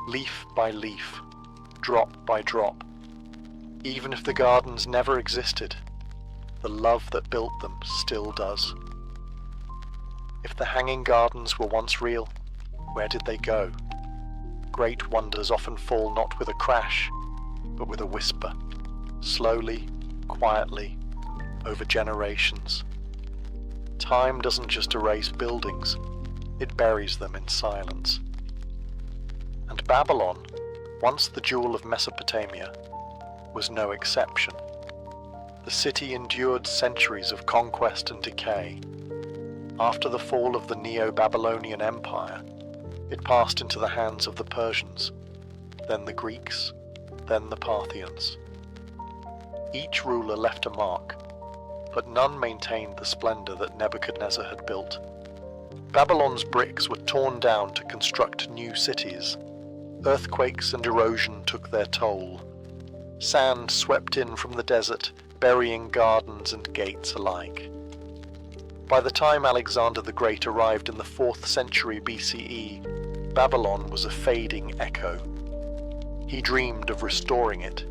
[SPEAKER 1] leaf by leaf, drop by drop. Even if the gardens never existed, the love that built them still does. If the Hanging Gardens were once real, where did they go? Great wonders often fall not with a crash, but with a whisper, slowly, quietly, over generations. Time doesn't just erase buildings, it buries them in silence. And Babylon, once the jewel of Mesopotamia, was no exception. The city endured centuries of conquest and decay. After the fall of the Neo-Babylonian Empire, it passed into the hands of the Persians, then the Greeks, then the Parthians. Each ruler left a mark, but none maintained the splendor that Nebuchadnezzar had built. Babylon's bricks were torn down to construct new cities. Earthquakes and erosion took their toll. Sand swept in from the desert, burying gardens and gates alike. By the time Alexander the Great arrived in the 4th century BCE, Babylon was a fading echo. He dreamed of restoring it,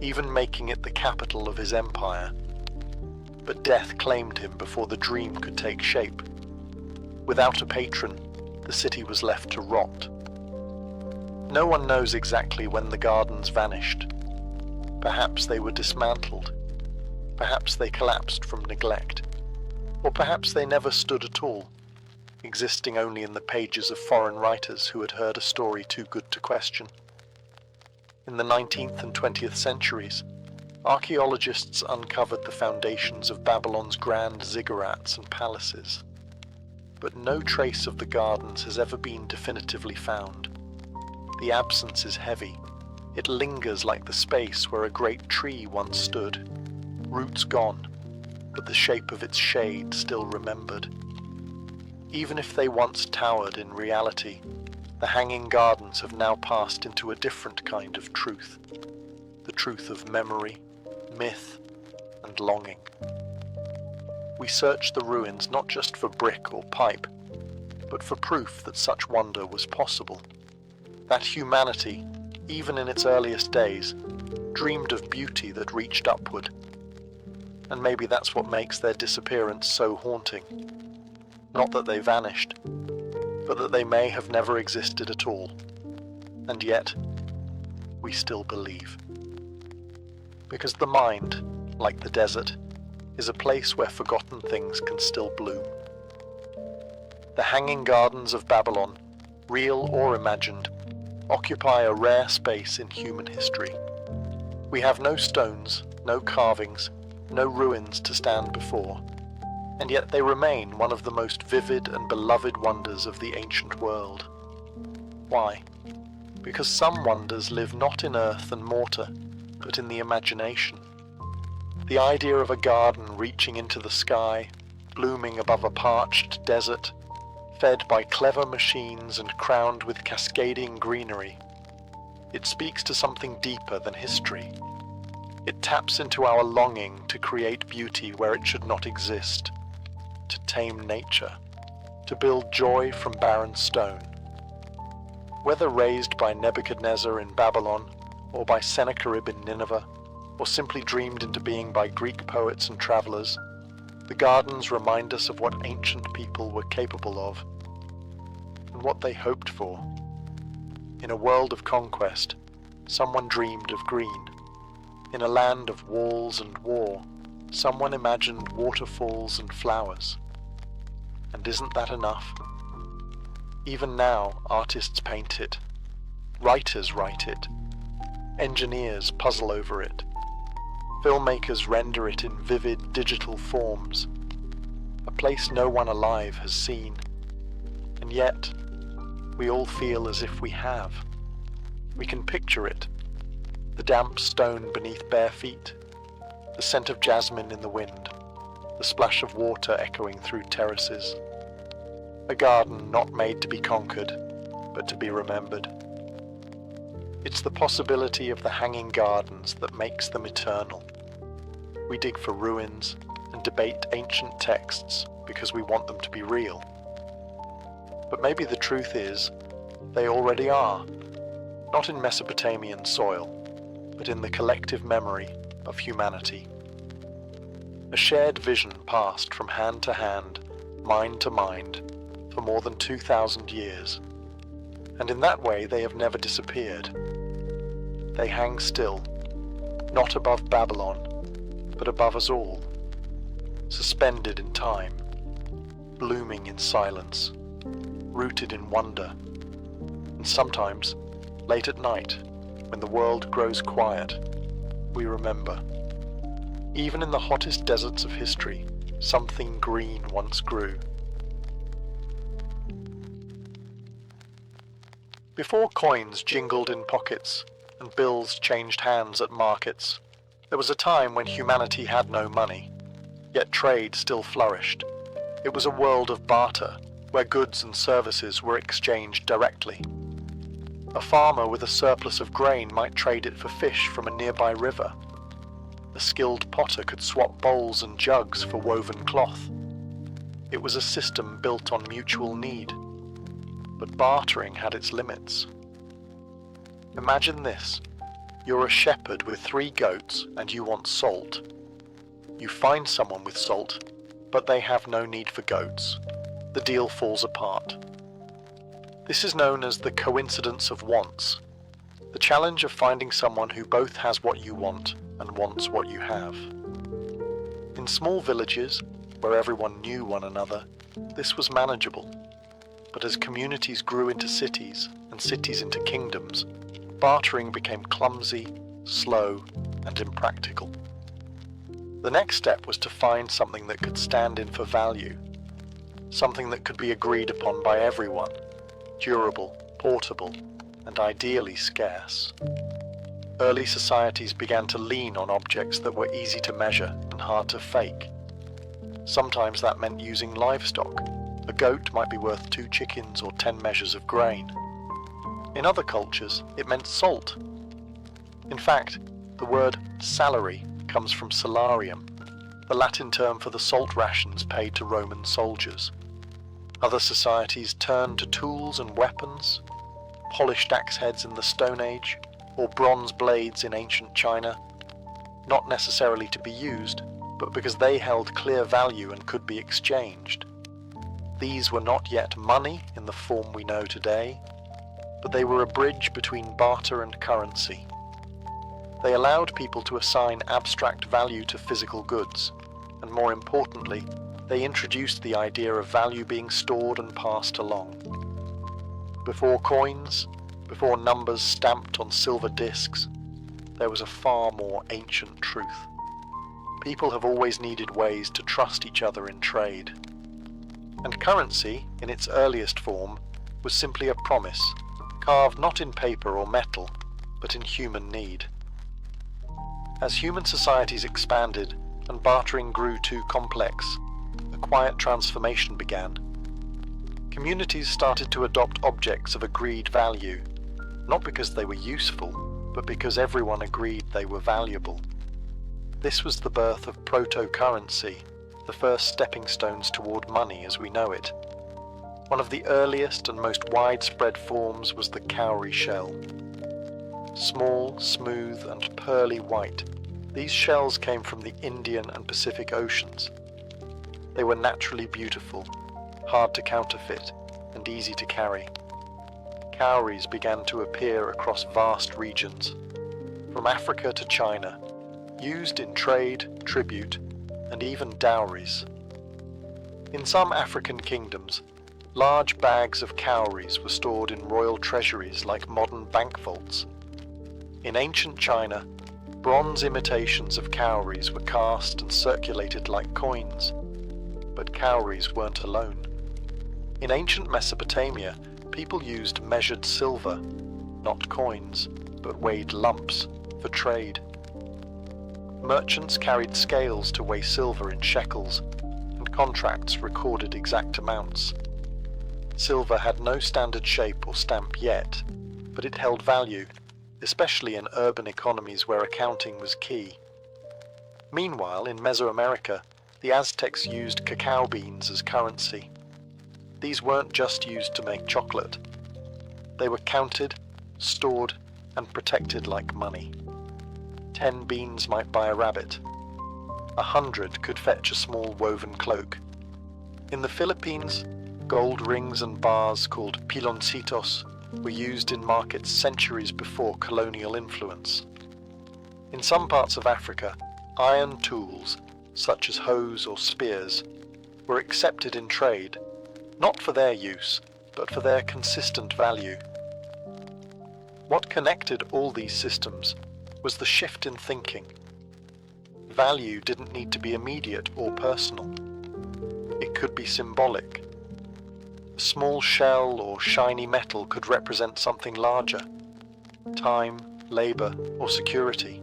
[SPEAKER 1] even making it the capital of his empire. But death claimed him before the dream could take shape. Without a patron, the city was left to rot. No one knows exactly when the gardens vanished. Perhaps they were dismantled. Perhaps they collapsed from neglect. Or perhaps they never stood at all, existing only in the pages of foreign writers who had heard a story too good to question. In the 19th and 20th centuries, archaeologists uncovered the foundations of Babylon's grand ziggurats and palaces. But no trace of the gardens has ever been definitively found. The absence is heavy. It lingers like the space where a great tree once stood, roots gone, but the shape of its shade still remembered. Even if they once towered in reality, the Hanging Gardens have now passed into a different kind of truth, the truth of memory, myth, and longing. We search the ruins not just for brick or pipe, but for proof that such wonder was possible, that humanity, even in its earliest days, dreamed of beauty that reached upward. And maybe that's what makes their disappearance so haunting. Not that they vanished, but that they may have never existed at all. And yet, we still believe. Because the mind, like the desert, is a place where forgotten things can still bloom. The Hanging Gardens of Babylon, real or imagined, occupy a rare space in human history. We have no stones, no carvings, no ruins to stand before, and yet they remain one of the most vivid and beloved wonders of the ancient world. Why? Because some wonders live not in earth and mortar, but in the imagination. The idea of a garden reaching into the sky, blooming above a parched desert, fed by clever machines and crowned with cascading greenery. It speaks to something deeper than history. It taps into our longing to create beauty where it should not exist, to tame nature, to build joy from barren stone. Whether raised by Nebuchadnezzar in Babylon or by Sennacherib in Nineveh, or simply dreamed into being by Greek poets and travellers, the gardens remind us of what ancient people were capable of, and what they hoped for. In a world of conquest, someone dreamed of green. In a land of walls and war, someone imagined waterfalls and flowers. And isn't that enough? Even now, artists paint it. Writers write it. Engineers puzzle over it. Filmmakers render it in vivid digital forms. A place no one alive has seen. And yet, we all feel as if we have. We can picture it. The damp stone beneath bare feet, the scent of jasmine in the wind, the splash of water echoing through terraces. A garden not made to be conquered, but to be remembered. It's the possibility of the hanging gardens that makes them eternal. We dig for ruins and debate ancient texts because we want them to be real. But maybe the truth is, they already are, not in Mesopotamian soil, but in the collective memory of humanity. A shared vision passed from hand to hand, mind to mind, for more than 2,000 years, and in that way they have never disappeared. They hang still, not above Babylon, but above us all, suspended in time, blooming in silence, rooted in wonder, and sometimes, late at night, when the world grows quiet, we remember. Even in the hottest deserts of history, something green once grew. Before coins jingled in pockets and bills changed hands at markets, there was a time when humanity had no money, yet trade still flourished. It was a world of barter, where goods and services were exchanged directly. A farmer with a surplus of grain might trade it for fish from a nearby river. A skilled potter could swap bowls and jugs for woven cloth. It was a system built on mutual need. But bartering had its limits. Imagine this. You're a shepherd with 3 goats and you want salt. You find someone with salt, but they have no need for goats. The deal falls apart. This is known as the coincidence of wants, the challenge of finding someone who both has what you want and wants what you have. In small villages, where everyone knew one another, this was manageable. But as communities grew into cities, and cities into kingdoms, bartering became clumsy, slow, and impractical. The next step was to find something that could stand in for value, something that could be agreed upon by everyone, durable, portable, and ideally scarce. Early societies began to lean on objects that were easy to measure and hard to fake. Sometimes that meant using livestock. A goat might be worth 2 chickens or 10 measures of grain. In other cultures, it meant salt. In fact, the word salary comes from salarium, the Latin term for the salt rations paid to Roman soldiers. Other societies turned to tools and weapons, polished axe heads in the Stone Age, or bronze blades in ancient China, not necessarily to be used, but because they held clear value and could be exchanged. These were not yet money in the form we know today, but they were a bridge between barter and currency. They allowed people to assign abstract value to physical goods, and more importantly, they introduced the idea of value being stored and passed along. Before coins, before numbers stamped on silver discs, there was a far more ancient truth. People have always needed ways to trust each other in trade. And currency, in its earliest form, was simply a promise, carved not in paper or metal, but in human need. As human societies expanded and bartering grew too complex, a quiet transformation began. Communities started to adopt objects of agreed value, not because they were useful, but because everyone agreed they were valuable. This was the birth of proto-currency, the first stepping stones toward money as we know it. One of the earliest and most widespread forms was the cowrie shell. Small, smooth, and pearly white, These shells came from the Indian and Pacific Oceans. They were naturally beautiful, hard to counterfeit, and easy to carry. Cowries began to appear across vast regions, from Africa to China, used in trade, tribute, and even dowries. In some African kingdoms, large bags of cowries were stored in royal treasuries like modern bank vaults. In ancient China, bronze imitations of cowries were cast and circulated like coins. But cowries weren't alone. In ancient Mesopotamia, people used measured silver, not coins, but weighed lumps, for trade. Merchants carried scales to weigh silver in shekels, and contracts recorded exact amounts. Silver had no standard shape or stamp yet, but it held value, especially in urban economies where accounting was key. Meanwhile, in Mesoamerica, the Aztecs used cacao beans as currency. These weren't just used to make chocolate. They were counted, stored, and protected like money. 10 beans might buy a rabbit. 100 could fetch a small woven cloak. In the Philippines, gold rings and bars called piloncitos were used in markets centuries before colonial influence. In some parts of Africa, iron tools, such as hoes or spears, were accepted in trade, not for their use, but for their consistent value. What connected all these systems was the shift in thinking. Value didn't need to be immediate or personal. It could be symbolic. A small shell or shiny metal could represent something larger: time, labor, or security.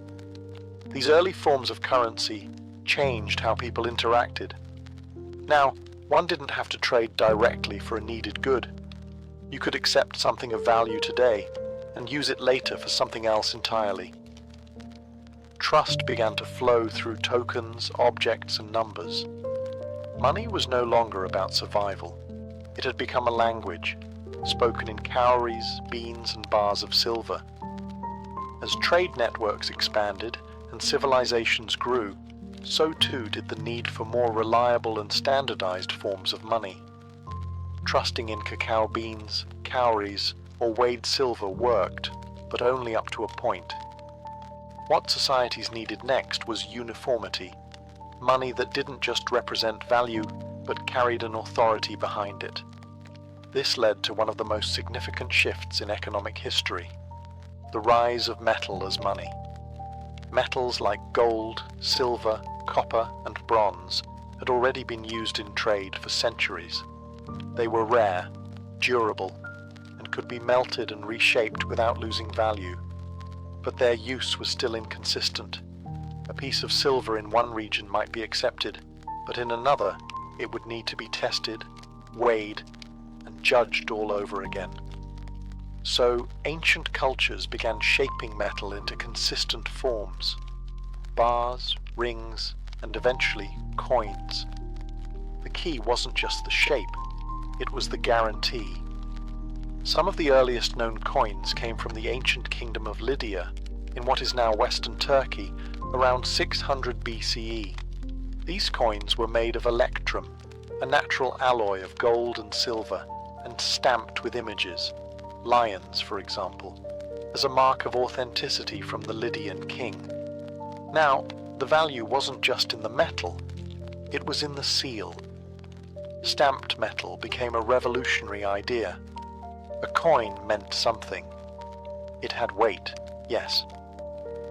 [SPEAKER 1] These early forms of currency changed how people interacted. Now, one didn't have to trade directly for a needed good. You could accept something of value today and use it later for something else entirely. Trust began to flow through tokens, objects, and numbers. Money was no longer about survival. It had become a language, spoken in cowries, beans, and bars of silver. As trade networks expanded and civilizations grew, so too did the need for more reliable and standardized forms of money. Trusting in cacao beans, cowries, or weighed silver worked, but only up to a point. What societies needed next was uniformity, money that didn't just represent value, but carried an authority behind it. This led to one of the most significant shifts in economic history: the rise of metal as money. Metals like gold, silver, copper, and bronze had already been used in trade for centuries. They were rare, durable, and could be melted and reshaped without losing value. But their use was still inconsistent. A piece of silver in one region might be accepted, but in another it would need to be tested, weighed, and judged all over again. So ancient cultures began shaping metal into consistent forms: bars, rings, and eventually coins. The key wasn't just the shape, it was the guarantee. Some of the earliest known coins came from the ancient kingdom of Lydia, in what is now Western Turkey, around 600 BCE. These coins were made of electrum, a natural alloy of gold and silver, and stamped with images, lions for example, as a mark of authenticity from the Lydian king. Now, the value wasn't just in the metal, it was in the seal. Stamped metal became a revolutionary idea. A coin meant something. It had weight, yes,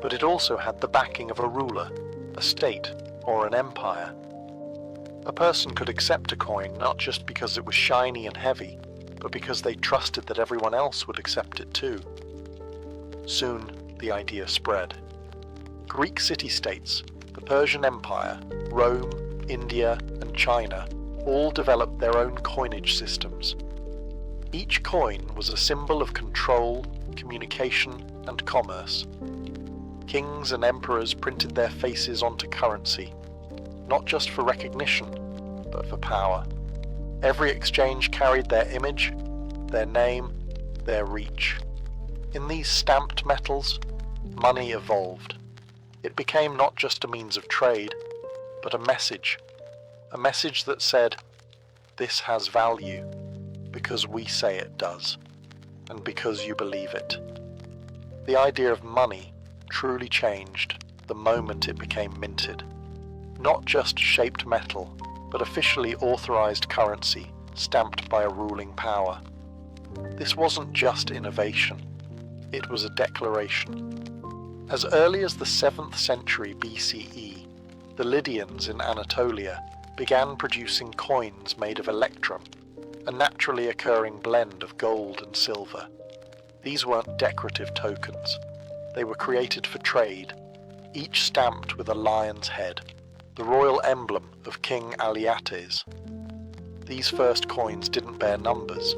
[SPEAKER 1] but it also had the backing of a ruler, a state, or an empire. A person could accept a coin not just because it was shiny and heavy, but because they trusted that everyone else would accept it too. Soon, the idea spread. Greek city-states, the Persian Empire, Rome, India, and China all developed their own coinage systems. Each coin was a symbol of control, communication, and commerce. Kings and emperors printed their faces onto currency, not just for recognition, but for power. Every exchange carried their image, their name, their reach. In these stamped metals, money evolved. It became not just a means of trade, but a message that said, "This has value because we say it does, and because you believe it." The idea of money truly changed the moment it became minted. Not just shaped metal, but officially authorized currency stamped by a ruling power. This wasn't just innovation, it was a declaration. As early as the 7th century BCE, the Lydians in Anatolia began producing coins made of electrum, a naturally occurring blend of gold and silver. These weren't decorative tokens. They were created for trade, each stamped with a lion's head, the royal emblem of King Aliates. These first coins didn't bear numbers.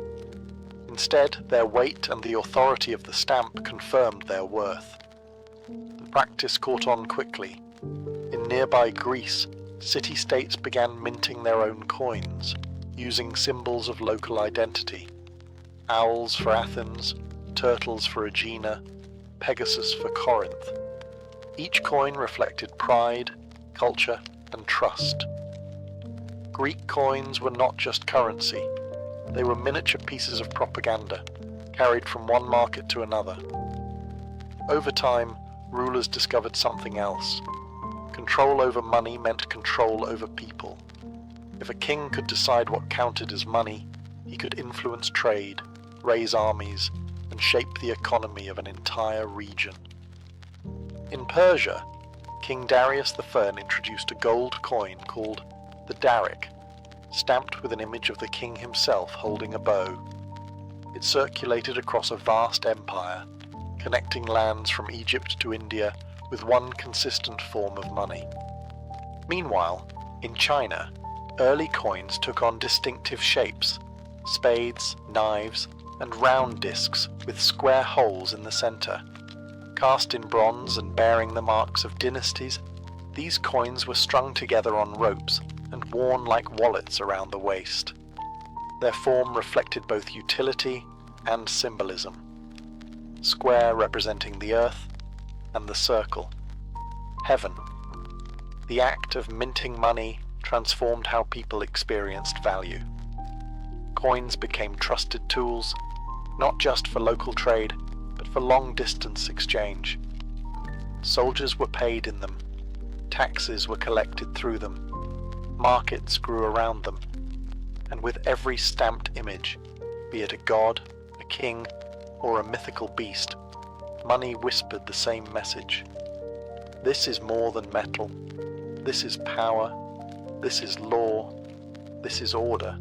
[SPEAKER 1] Instead, their weight and the authority of the stamp confirmed their worth. The practice caught on quickly. In nearby Greece, city-states began minting their own coins, using symbols of local identity. Owls for Athens, turtles for Aegina, Pegasus for Corinth. Each coin reflected pride, culture, and trust. Greek coins were not just currency. They were miniature pieces of propaganda, carried from one market to another. Over time, rulers discovered something else. Control over money meant control over people. If a king could decide what counted as money, he could influence trade, raise armies, and shape the economy of an entire region. In Persia, King Darius I introduced a gold coin called the daric, stamped with an image of the king himself holding a bow. It circulated across a vast empire, connecting lands from Egypt to India with one consistent form of money. Meanwhile, in China, early coins took on distinctive shapes: spades, knives, and round discs with square holes in the center. Cast in bronze and bearing the marks of dynasties, these coins were strung together on ropes and worn like wallets around the waist. Their form reflected both utility and symbolism. Square representing the earth, and the circle, heaven. The act of minting money transformed how people experienced value. Coins became trusted tools, not just for local trade, but for long-distance exchange. Soldiers were paid in them, taxes were collected through them, markets grew around them, and with every stamped image, be it a god, a king, or a mythical beast, money whispered the same message. This is more than metal. This is power. This is law. This is order.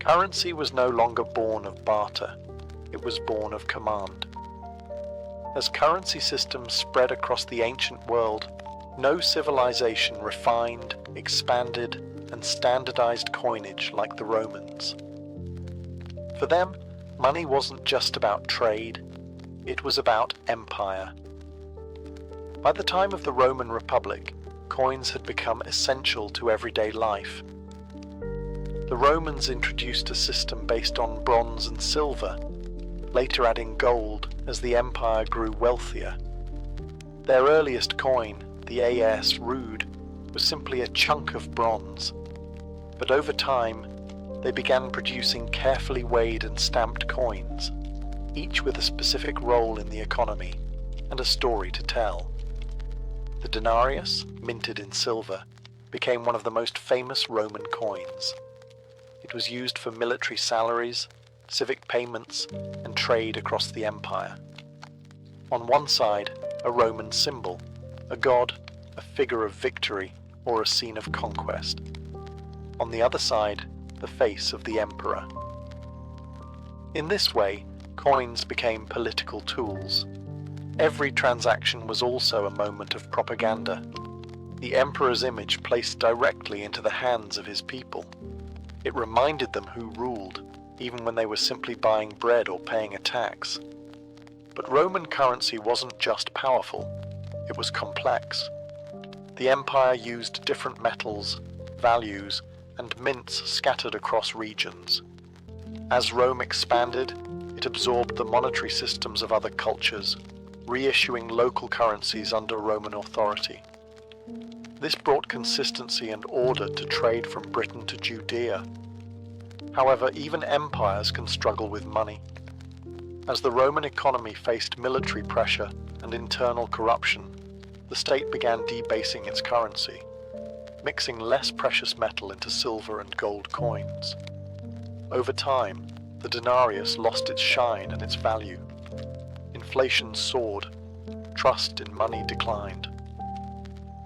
[SPEAKER 1] Currency was no longer born of barter. It was born of command. As currency systems spread across the ancient world, no civilization refined, expanded, and standardized coinage like the Romans. For them, money wasn't just about trade, it was about empire. By the time of the Roman Republic, coins had become essential to everyday life. The Romans introduced a system based on bronze and silver, later adding gold as the empire grew wealthier. Their earliest coin, the AS Rood, was simply a chunk of bronze, but over time they began producing carefully weighed and stamped coins, each with a specific role in the economy and a story to tell. The denarius, minted in silver, became one of the most famous Roman coins. It was used for military salaries, civic payments, and trade across the empire. On one side, a Roman symbol, a god, a figure of victory, or a scene of conquest. On the other side, the face of the emperor. In this way, coins became political tools. Every transaction was also a moment of propaganda. The emperor's image placed directly into the hands of his people. It reminded them who ruled, even when they were simply buying bread or paying a tax. But Roman currency wasn't just powerful, it was complex. The empire used different metals, values, and mints scattered across regions. As Rome expanded, it absorbed the monetary systems of other cultures, reissuing local currencies under Roman authority. This brought consistency and order to trade from Britain to Judea. However, even empires can struggle with money. As the Roman economy faced military pressure and internal corruption, the state began debasing its currency, mixing less precious metal into silver and gold coins. Over time, the denarius lost its shine and its value. Inflation soared, trust in money declined.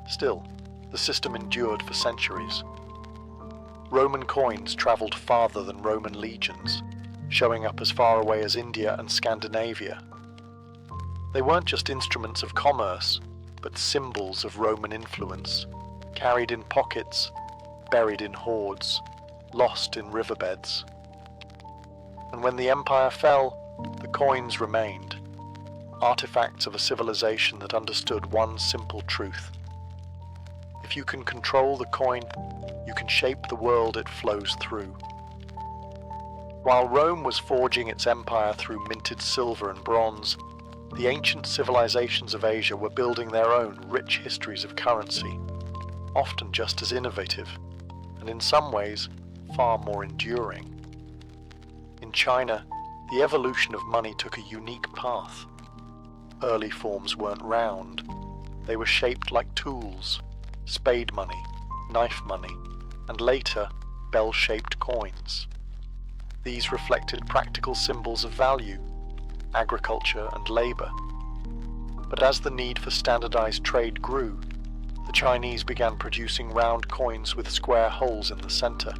[SPEAKER 1] Still, the system endured for centuries. Roman coins travelled farther than Roman legions, showing up as far away as India and Scandinavia. They weren't just instruments of commerce, but symbols of Roman influence, carried in pockets, buried in hoards, lost in riverbeds. And when the empire fell, the coins remained, artifacts of a civilization that understood one simple truth. If you can control the coin, you can shape the world it flows through. While Rome was forging its empire through minted silver and bronze, the ancient civilizations of Asia were building their own rich histories of currency, often just as innovative, and in some ways far more enduring. In China, the evolution of money took a unique path. Early forms weren't round. They were shaped like tools, spade money, knife money, and later, bell-shaped coins. These reflected practical symbols of value, agriculture and labor. But as the need for standardized trade grew, the Chinese began producing round coins with square holes in the center.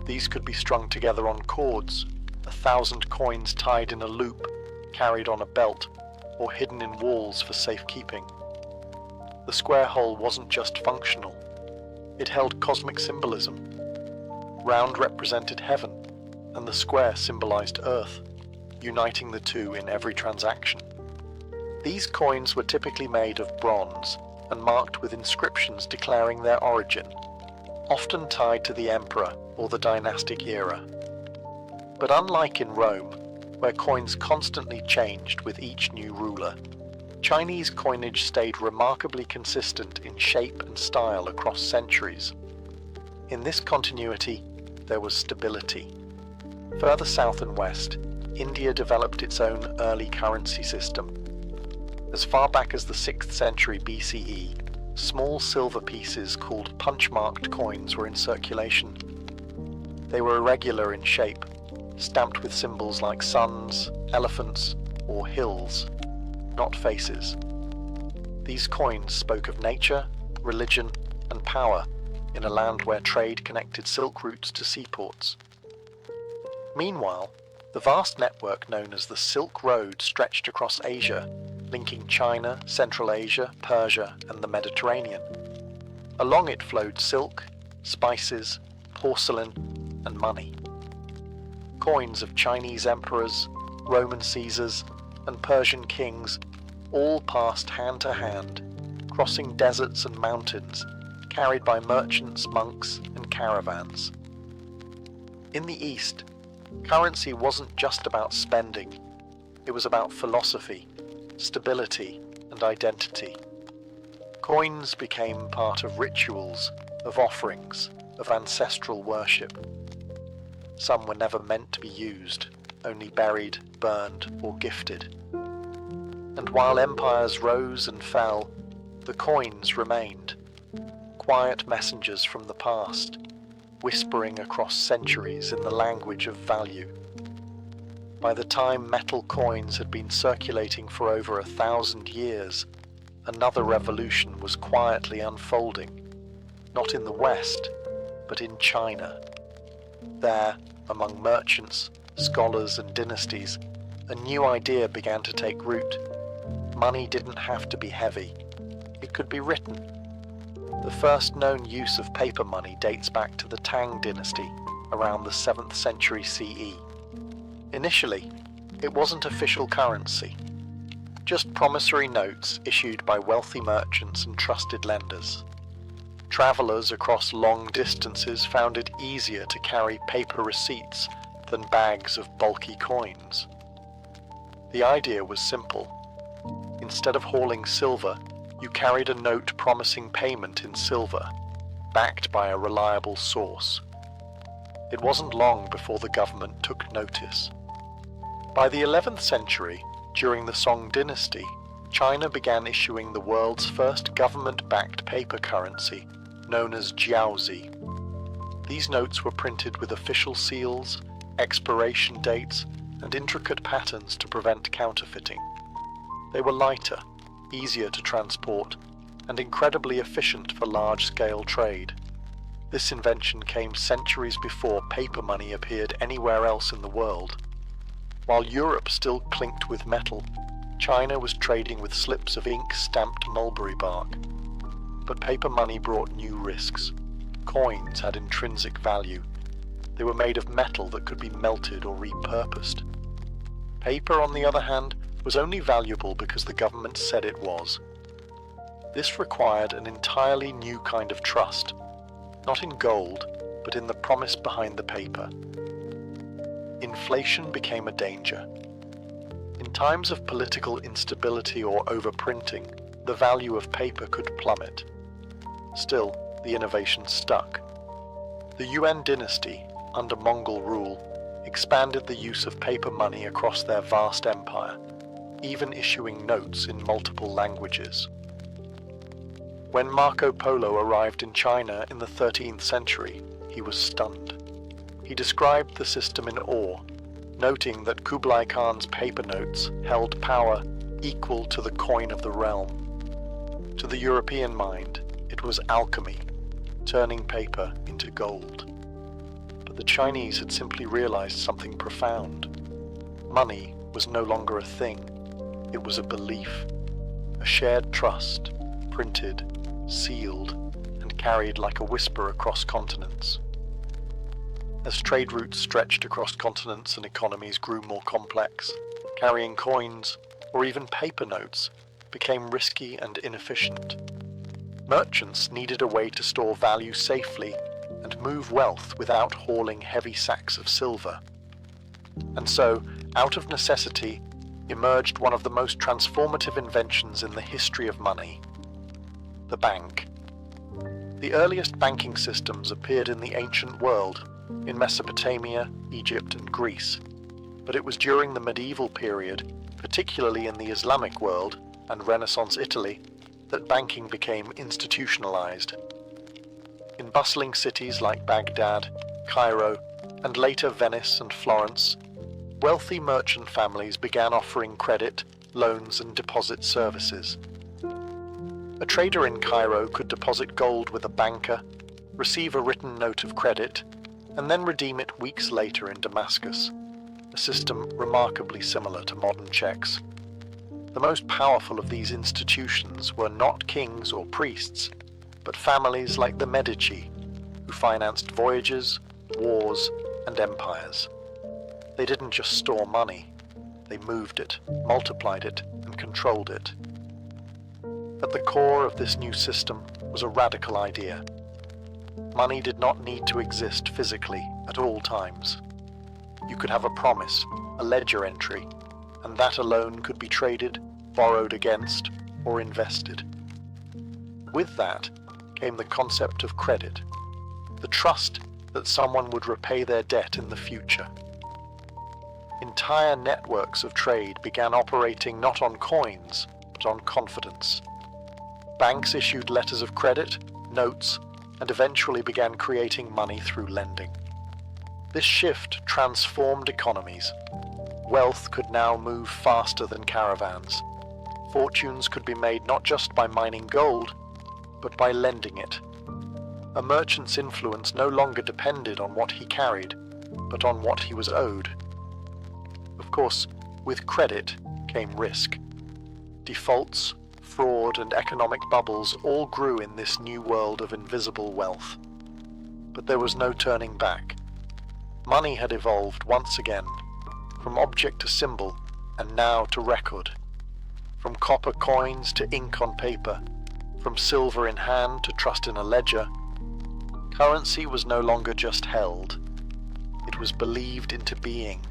[SPEAKER 1] These could be strung together on cords, 1,000 coins tied in a loop, carried on a belt, or hidden in walls for safekeeping. The square hole wasn't just functional. It held cosmic symbolism. Round represented heaven, and the square symbolized earth, uniting the two in every transaction. These coins were typically made of bronze and marked with inscriptions declaring their origin, often tied to the emperor or the dynastic era. But unlike in Rome, where coins constantly changed with each new ruler, Chinese coinage stayed remarkably consistent in shape and style across centuries. In this continuity, there was stability. Further south and west, India developed its own early currency system. As far back as the 6th century BCE, small silver pieces called punch-marked coins were in circulation. They were irregular in shape, stamped with symbols like suns, elephants, or hills, not faces. These coins spoke of nature, religion, and power in a land where trade connected silk routes to seaports. Meanwhile, the vast network known as the Silk Road stretched across Asia, linking China, Central Asia, Persia, and the Mediterranean. Along it flowed silk, spices, porcelain, and money. Coins of Chinese emperors, Roman Caesars, and Persian kings all passed hand to hand, crossing deserts and mountains, carried by merchants, monks, and caravans. In the East, currency wasn't just about spending, it was about philosophy, stability, and identity. Coins became part of rituals, of offerings, of ancestral worship. Some were never meant to be used, only buried, burned, or gifted. And while empires rose and fell, the coins remained, quiet messengers from the past, whispering across centuries in the language of value. By the time metal coins had been circulating for over 1,000 years, another revolution was quietly unfolding, not in the West, but in China. There, among merchants, scholars, and dynasties, a new idea began to take root. Money didn't have to be heavy. It could be written. The first known use of paper money dates back to the Tang dynasty, around the 7th century CE. Initially, it wasn't official currency, just promissory notes issued by wealthy merchants and trusted lenders. Travelers across long distances found it easier to carry paper receipts than bags of bulky coins. The idea was simple. Instead of hauling silver, you carried a note promising payment in silver, backed by a reliable source. It wasn't long before the government took notice. By the 11th century, during the Song dynasty, China began issuing the world's first government-backed paper currency, known as jiaozi. These notes were printed with official seals, expiration dates, and intricate patterns to prevent counterfeiting. They were lighter, easier to transport, and incredibly efficient for large-scale trade. This invention came centuries before paper money appeared anywhere else in the world. While Europe still clinked with metal, China was trading with slips of ink stamped mulberry bark. But paper money brought new risks. Coins had intrinsic value. They were made of metal that could be melted or repurposed. Paper, on the other hand, was only valuable because the government said it was. This required an entirely new kind of trust, not in gold, but in the promise behind the paper. Inflation became a danger. In times of political instability or overprinting, the value of paper could plummet. Still, the innovation stuck. The Yuan dynasty, under Mongol rule, expanded the use of paper money across their vast empire, even issuing notes in multiple languages. When Marco Polo arrived in China in the 13th century, he was stunned. He described the system in awe, noting that Kublai Khan's paper notes held power equal to the coin of the realm. To the European mind, it was alchemy, turning paper into gold. But the Chinese had simply realized something profound. Money was no longer a thing. It was a belief, a shared trust, printed, sealed, and carried like a whisper across continents. As trade routes stretched across continents and economies grew more complex, carrying coins, or even paper notes, became risky and inefficient. Merchants needed a way to store value safely and move wealth without hauling heavy sacks of silver. And so, out of necessity, emerged one of the most transformative inventions in the history of money: the bank. The earliest banking systems appeared in the ancient world, in Mesopotamia, Egypt, and Greece, but it was during the medieval period, particularly in the Islamic world and Renaissance Italy, that banking became institutionalized. In bustling cities like Baghdad, Cairo, and later Venice and Florence, wealthy merchant families began offering credit, loans, and deposit services. A trader in Cairo could deposit gold with a banker, receive a written note of credit, and then redeem it weeks later in Damascus, a system remarkably similar to modern checks. The most powerful of these institutions were not kings or priests, but families like the Medici, who financed voyages, wars, and empires. They didn't just store money, they moved it, multiplied it, and controlled it. At the core of this new system was a radical idea. Money did not need to exist physically at all times. You could have a promise, a ledger entry, and that alone could be traded, borrowed against, or invested. With that came the concept of credit, the trust that someone would repay their debt in the future. Entire networks of trade began operating not on coins, but on confidence. Banks issued letters of credit, notes, and eventually began creating money through lending. This shift transformed economies. Wealth could now move faster than caravans. Fortunes could be made not just by mining gold, but by lending it. A merchant's influence no longer depended on what he carried, but on what he was owed. Of course, with credit came risk. Defaults, fraud, and economic bubbles all grew in this new world of invisible wealth. But there was no turning back. Money had evolved once again, from object to symbol, and now to record. From copper coins to ink on paper, from silver in hand to trust in a ledger, currency was no longer just held. It was believed into being.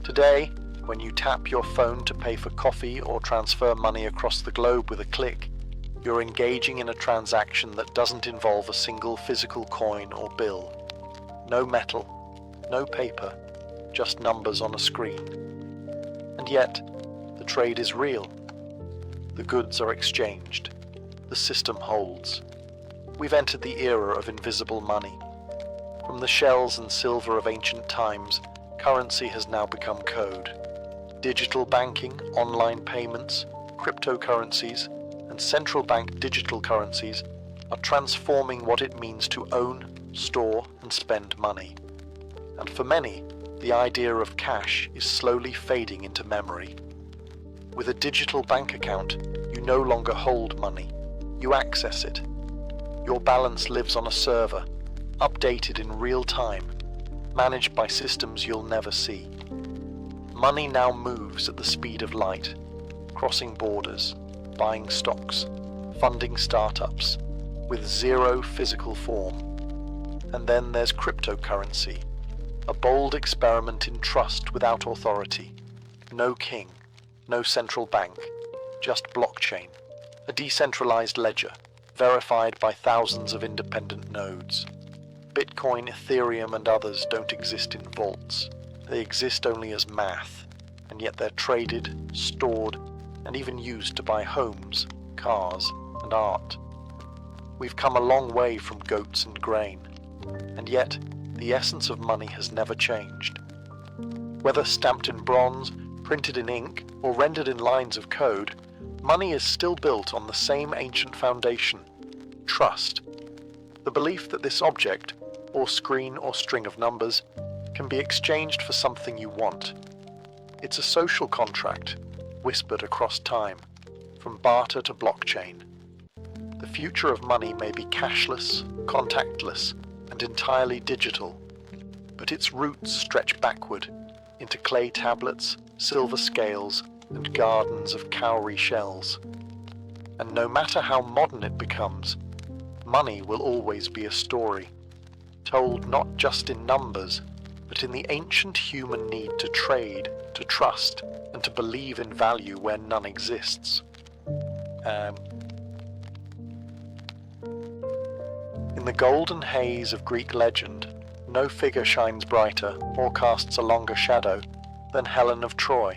[SPEAKER 1] Today, When you tap your phone to pay for coffee or transfer money across the globe with a click, you're engaging in a transaction that doesn't involve a single physical coin or bill. No metal, no paper, just numbers on a screen. And yet, the trade is real. The goods are exchanged. The system holds. We've entered the era of invisible money. From the shells and silver of ancient times, currency has now become code. Digital banking, online payments, cryptocurrencies, and central bank digital currencies are transforming what it means to own, store, and spend money. And for many, the idea of cash is slowly fading into memory. With a digital bank account, you no longer hold money. You access it. Your balance lives on a server, updated in real time, managed by systems you'll never see. Money now moves at the speed of light, crossing borders, buying stocks, funding startups, with zero physical form. And then there's cryptocurrency, a bold experiment in trust without authority. No king, no central bank, just blockchain, a decentralized ledger, verified by thousands of independent nodes. Bitcoin, Ethereum, and others don't exist in vaults. They exist only as math, and yet they're traded, stored, and even used to buy homes, cars, and art. We've come a long way from goats and grain, and yet the essence of money has never changed. Whether stamped in bronze, printed in ink, or rendered in lines of code, money is still built on the same ancient foundation: trust. The belief that this object, or screen or string of numbers, can be exchanged for something you want. It's a social contract, whispered across time, from barter to blockchain. The future of money may be cashless, contactless, and entirely digital, but its roots stretch backward into clay tablets, silver scales, and gardens of cowrie shells. And no matter how modern it becomes, money will always be a story, told not just in numbers, but in the ancient human need to trade, to trust, and to believe in value where none exists. In the golden haze of Greek legend, no figure shines brighter or casts a longer shadow than Helen of Troy.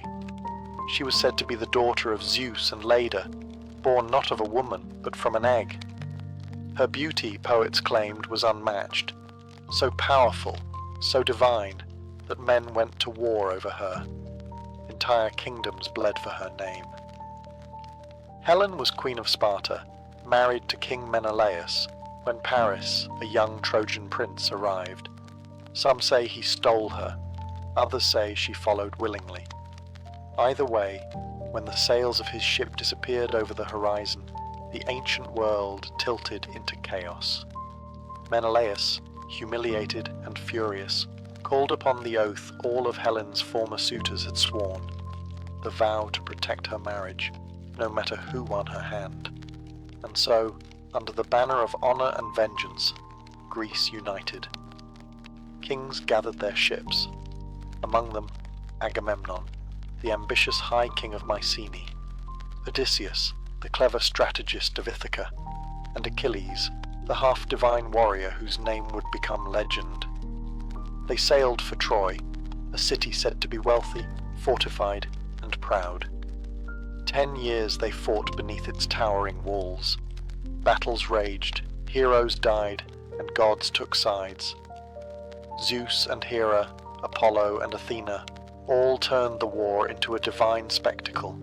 [SPEAKER 1] She was said to be the daughter of Zeus and Leda, born not of a woman, but from an egg. Her beauty, poets claimed, was unmatched, so powerful, so divine, that men went to war over her. Entire kingdoms bled for her name. Helen was Queen of Sparta, married to King Menelaus, when Paris, a young Trojan prince, arrived. Some say he stole her, others say she followed willingly. Either way, when the sails of his ship disappeared over the horizon, the ancient world tilted into chaos. Menelaus, humiliated and furious, called upon the oath all of Helen's former suitors had sworn, the vow to protect her marriage, no matter who won her hand. And so, under the banner of honor and vengeance, Greece united. Kings gathered their ships, among them Agamemnon, the ambitious high king of Mycenae, Odysseus, the clever strategist of Ithaca, and Achilles, the half-divine warrior whose name would become legend. They sailed for Troy, a city said to be wealthy, fortified, and proud. 10 years they fought beneath its towering walls. Battles raged, heroes died, and gods took sides. Zeus and Hera, Apollo and Athena, all turned the war into a divine spectacle.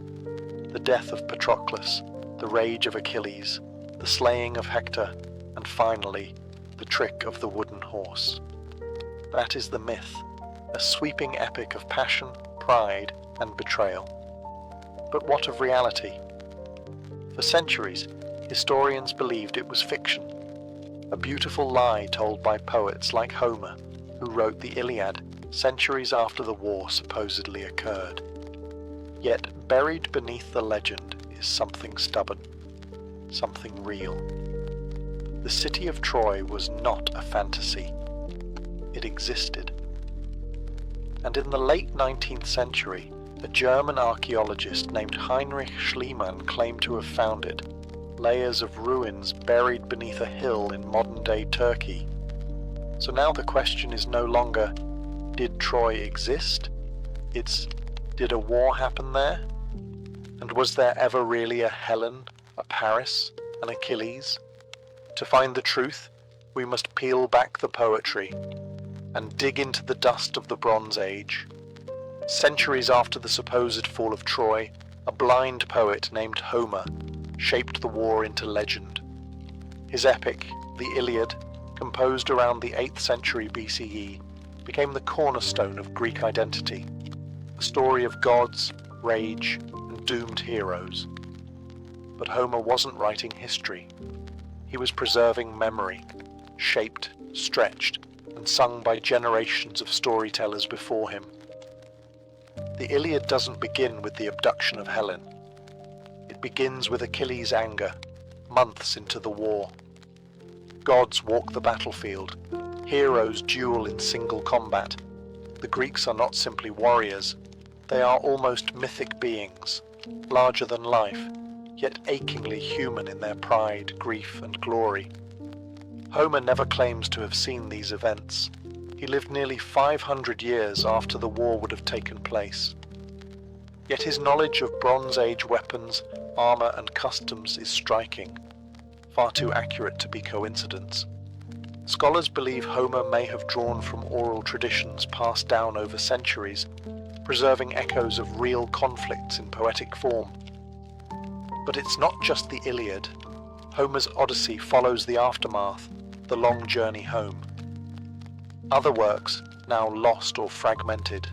[SPEAKER 1] The death of Patroclus, the rage of Achilles, the slaying of Hector, and finally, the trick of the wooden horse. That is the myth, a sweeping epic of passion, pride, and betrayal. But what of reality? For centuries, historians believed it was fiction, a beautiful lie told by poets like Homer, who wrote the Iliad centuries after the war supposedly occurred. Yet buried beneath the legend is something stubborn, something real. The city of Troy was not a fantasy. It existed. And in the late 19th century, a German archaeologist named Heinrich Schliemann claimed to have found it, layers of ruins buried beneath a hill in modern-day Turkey. So now the question is no longer, did Troy exist? It's, did a war happen there? And was there ever really a Helen, a Paris, an Achilles? To find the truth, we must peel back the poetry and dig into the dust of the Bronze Age. Centuries after the supposed fall of Troy, a blind poet named Homer shaped the war into legend. His epic, the Iliad, composed around the 8th century BCE, became the cornerstone of Greek identity, a story of gods, rage, and doomed heroes. But Homer wasn't writing history. He was preserving memory, shaped, stretched, and sung by generations of storytellers before him. The Iliad doesn't begin with the abduction of Helen. It begins with Achilles' anger, months into the war. Gods walk the battlefield, heroes duel in single combat. The Greeks are not simply warriors, they are almost mythic beings, larger than life, yet achingly human in their pride, grief, and glory. Homer never claims to have seen these events. He lived nearly 500 years after the war would have taken place. Yet his knowledge of Bronze Age weapons, armor, and customs is striking, far too accurate to be coincidence. Scholars believe Homer may have drawn from oral traditions passed down over centuries, preserving echoes of real conflicts in poetic form. But it's not just the Iliad. Homer's Odyssey follows the aftermath, the long journey home. Other works, now lost or fragmented,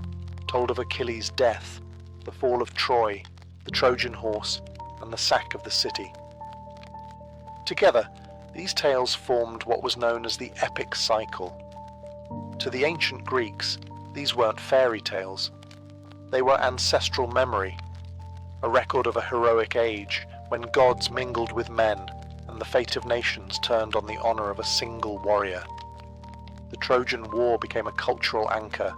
[SPEAKER 1] told of Achilles' death, the fall of Troy, the Trojan horse, and the sack of the city. Together, these tales formed what was known as the epic cycle. To the ancient Greeks, these weren't fairy tales. They were ancestral memory, a record of a heroic age when gods mingled with men and the fate of nations turned on the honor of a single warrior. The Trojan War became a cultural anchor.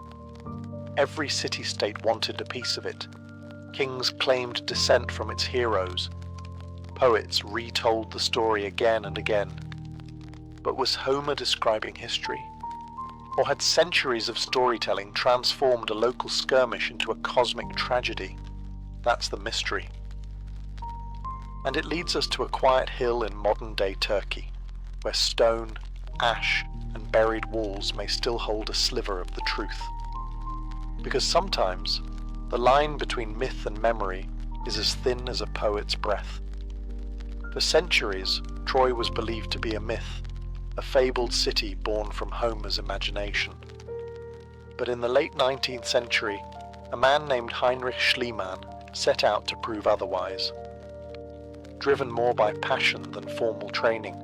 [SPEAKER 1] Every city-state wanted a piece of it. Kings claimed descent from its heroes. Poets retold the story again and again. But was Homer describing history? Or had centuries of storytelling transformed a local skirmish into a cosmic tragedy? That's the mystery. And it leads us to a quiet hill in modern-day Turkey, where stone, ash, and buried walls may still hold a sliver of the truth. Because sometimes, the line between myth and memory is as thin as a poet's breath. For centuries, Troy was believed to be a myth, a fabled city born from Homer's imagination. But in the late 19th century, a man named Heinrich Schliemann set out to prove otherwise. Driven more by passion than formal training,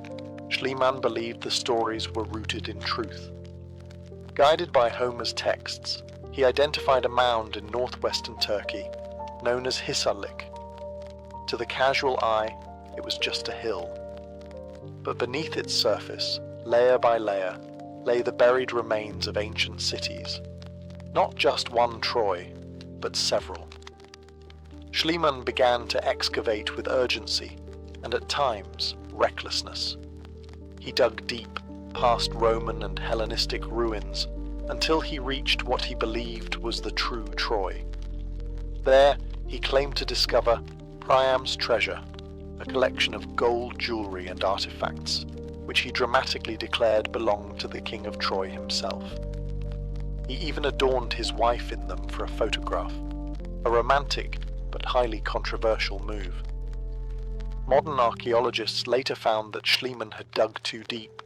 [SPEAKER 1] Schliemann believed the stories were rooted in truth. Guided by Homer's texts, he identified a mound in northwestern Turkey, known as Hisarlik. To the casual eye, it was just a hill. But beneath its surface, layer by layer, lay the buried remains of ancient cities. Not just one Troy, but several. Schliemann began to excavate with urgency, and at times, recklessness. He dug deep, past Roman and Hellenistic ruins, until he reached what he believed was the true Troy. There, he claimed to discover Priam's treasure, a collection of gold jewelry and artifacts, which he dramatically declared belonged to the king of Troy himself. He even adorned his wife in them for a photograph, a romantic but highly controversial move. Modern archaeologists later found that Schliemann had dug too deep.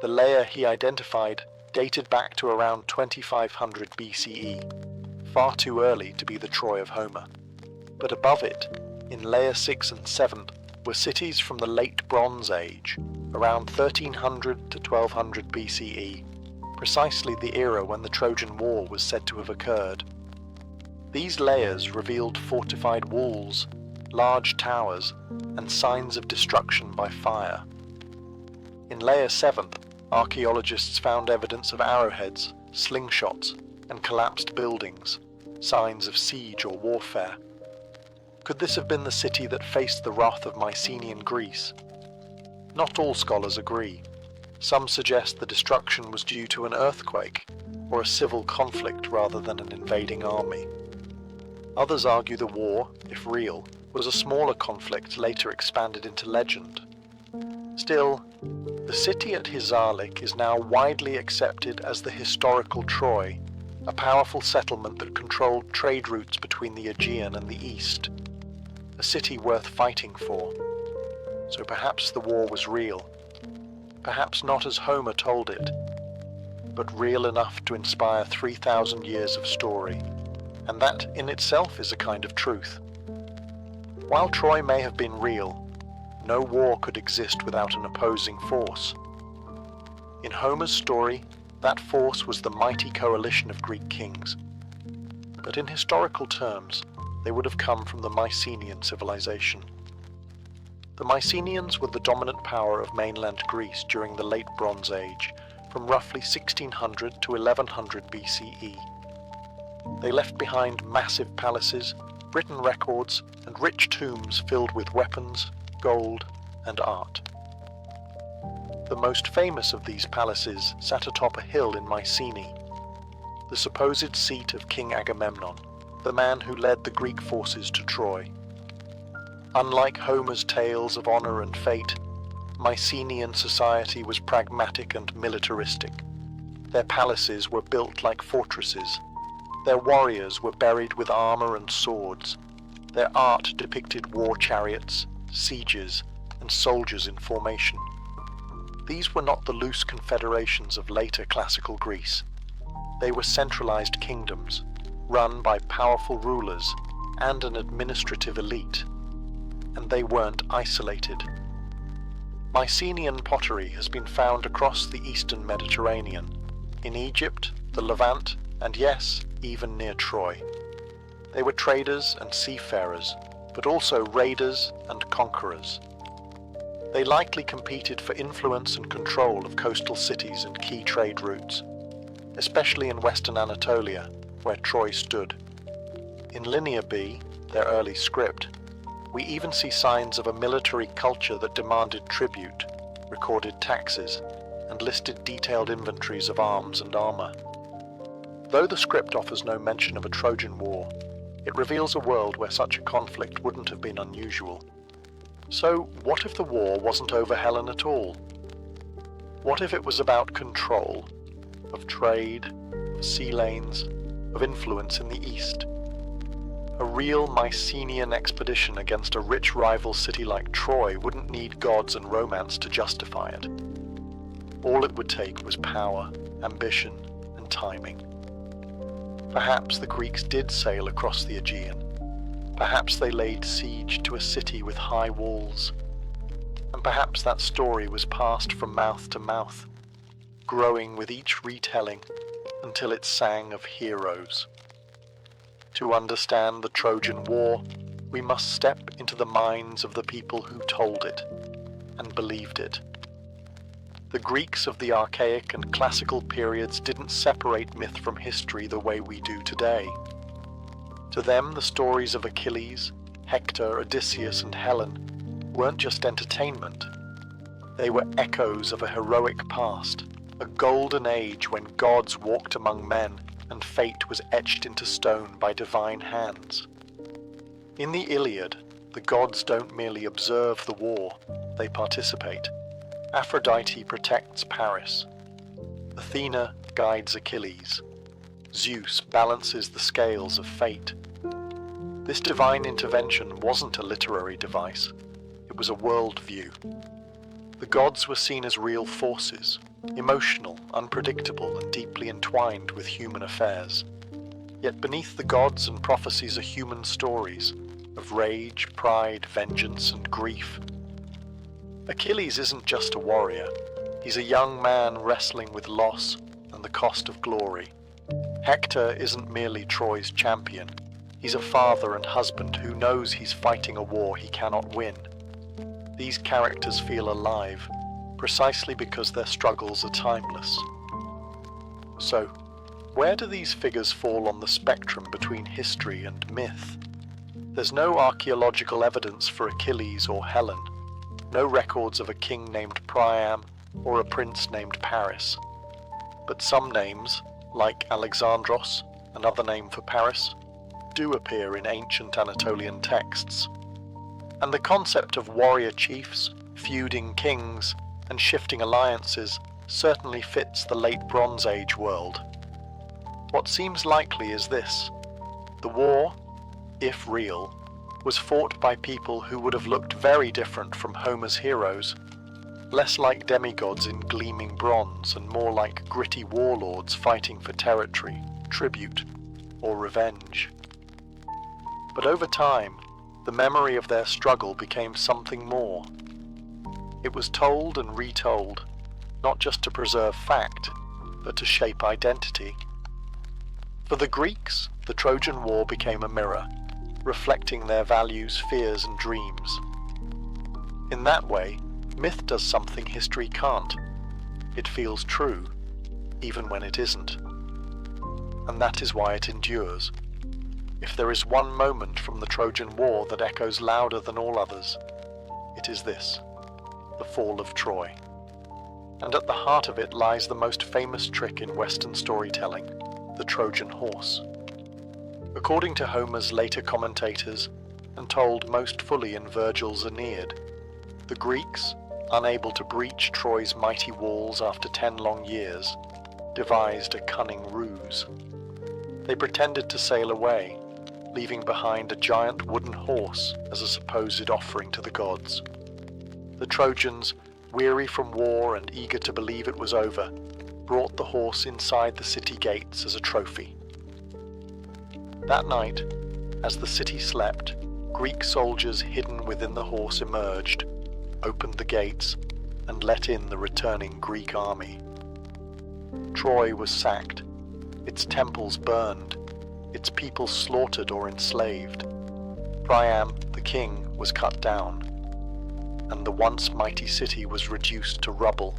[SPEAKER 1] The layer he identified dated back to around 2500 BCE, far too early to be the Troy of Homer. But above it, in layer 6 and 7, were cities from the late Bronze Age, around 1300 to 1200 BCE, precisely the era when the Trojan War was said to have occurred. These layers revealed fortified walls, large towers, and signs of destruction by fire. In layer 7, archaeologists found evidence of arrowheads, slingshots, and collapsed buildings, signs of siege or warfare. Could this have been the city that faced the wrath of Mycenaean Greece? Not all scholars agree. Some suggest the destruction was due to an earthquake or a civil conflict rather than an invading army. Others argue the war, if real, was a smaller conflict later expanded into legend. Still, the city at Hisarlik is now widely accepted as the historical Troy, a powerful settlement that controlled trade routes between the Aegean and the East. A city worth fighting for. So perhaps the war was real. Perhaps not as Homer told it, but real enough to inspire 3,000 years of story. And that in itself is a kind of truth. While Troy may have been real, no war could exist without an opposing force. In Homer's story, that force was the mighty coalition of Greek kings. But in historical terms, they would have come from the Mycenaean civilization. The Mycenaeans were the dominant power of mainland Greece during the Late Bronze Age, from roughly 1600 to 1100 BCE. They left behind massive palaces, written records, and rich tombs filled with weapons, gold, and art. The most famous of these palaces sat atop a hill in Mycenae, the supposed seat of King Agamemnon, the man who led the Greek forces to Troy. Unlike Homer's tales of honor and fate, Mycenaean society was pragmatic and militaristic. Their palaces were built like fortresses. Their warriors were buried with armor and swords. Their art depicted war chariots, sieges, and soldiers in formation. These were not the loose confederations of later classical Greece. They were centralized kingdoms, run by powerful rulers and an administrative elite. And they weren't isolated. Mycenaean pottery has been found across the eastern Mediterranean, in Egypt, the Levant, and yes, even near Troy. They were traders and seafarers, but also raiders and conquerors. They likely competed for influence and control of coastal cities and key trade routes, especially in western Anatolia, where Troy stood. In Linear B, their early script, we even see signs of a military culture that demanded tribute, recorded taxes, and listed detailed inventories of arms and armor. Though the script offers no mention of a Trojan War, it reveals a world where such a conflict wouldn't have been unusual. So, what if the war wasn't over Helen at all? What if it was about control, of trade, of sea lanes, of influence in the East? A real Mycenaean expedition against a rich rival city like Troy wouldn't need gods and romance to justify it. All it would take was power, ambition, and timing. Perhaps the Greeks did sail across the Aegean. Perhaps they laid siege to a city with high walls. And perhaps that story was passed from mouth to mouth, growing with each retelling until it sang of heroes. To understand the Trojan War, we must step into the minds of the people who told it and believed it. The Greeks of the archaic and classical periods didn't separate myth from history the way we do today. To them, the stories of Achilles, Hector, Odysseus, and Helen weren't just entertainment. They were echoes of a heroic past, a golden age when gods walked among men and fate was etched into stone by divine hands. In the Iliad, the gods don't merely observe the war, they participate. Aphrodite protects Paris. Athena guides Achilles. Zeus balances the scales of fate. This divine intervention wasn't a literary device, it was a worldview. The gods were seen as real forces, emotional, unpredictable, and deeply entwined with human affairs. Yet beneath the gods and prophecies are human stories of rage, pride, vengeance, and grief. Achilles isn't just a warrior. He's a young man wrestling with loss and the cost of glory. Hector isn't merely Troy's champion. He's a father and husband who knows he's fighting a war he cannot win. These characters feel alive, precisely because their struggles are timeless. So, Where do these figures fall on the spectrum between history and myth? There's no archaeological evidence for Achilles or Helen, no records of a king named Priam or a prince named Paris. But some names, like Alexandros, another name for Paris, do appear in ancient Anatolian texts. And the concept of warrior chiefs, feuding kings, and shifting alliances certainly fits the late Bronze Age world. What seems likely is this: the war, if real, was fought by people who would have looked very different from Homer's heroes, less like demigods in gleaming bronze and more like gritty warlords fighting for territory, tribute, or revenge. But over time, the memory of their struggle became something more. It was told and retold, not just to preserve fact, but to shape identity. For the Greeks, the Trojan War became a mirror, reflecting their values, fears, and dreams. In that way, myth does something history can't. It feels true, even when it isn't. And that is why it endures. If there is one moment from the Trojan War that echoes louder than all others, it is this: the fall of Troy. And at the heart of it lies the most famous trick in Western storytelling, the Trojan horse. According to Homer's later commentators, and told most fully in Virgil's Aeneid, the Greeks, unable to breach Troy's mighty walls after 10 long years, devised a cunning ruse. They pretended to sail away, leaving behind a giant wooden horse as a supposed offering to the gods. The Trojans, weary from war and eager to believe it was over, brought the horse inside the city gates as a trophy. That night, as the city slept, Greek soldiers hidden within the horse emerged, opened the gates, and let in the returning Greek army. Troy was sacked, its temples burned, its people slaughtered or enslaved. Priam, the king, was cut down, and the once mighty city was reduced to rubble,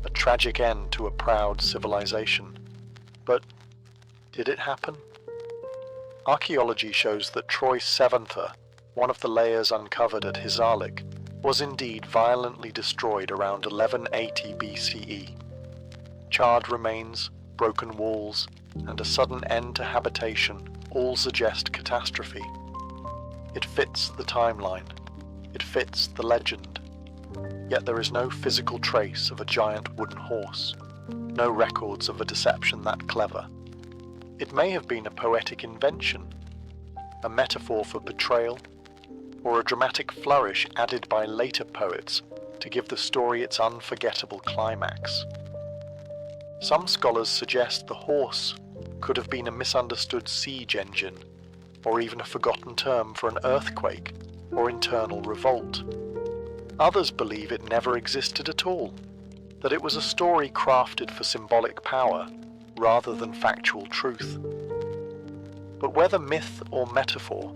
[SPEAKER 1] a tragic end to a proud civilization. But did it happen? Archaeology shows that Troy's Seventher, one of the layers uncovered at Hisarlik, was indeed violently destroyed around 1180 BCE. Charred remains, broken walls, and a sudden end to habitation all suggest catastrophe. It fits the timeline. It fits the legend. Yet there is no physical trace of a giant wooden horse, no records of a deception that clever. It may have been a poetic invention, a metaphor for betrayal, or a dramatic flourish added by later poets to give the story its unforgettable climax. Some scholars suggest the horse could have been a misunderstood siege engine, or even a forgotten term for an earthquake or internal revolt. Others believe it never existed at all, that it was a story crafted for symbolic power rather than factual truth. But whether myth or metaphor,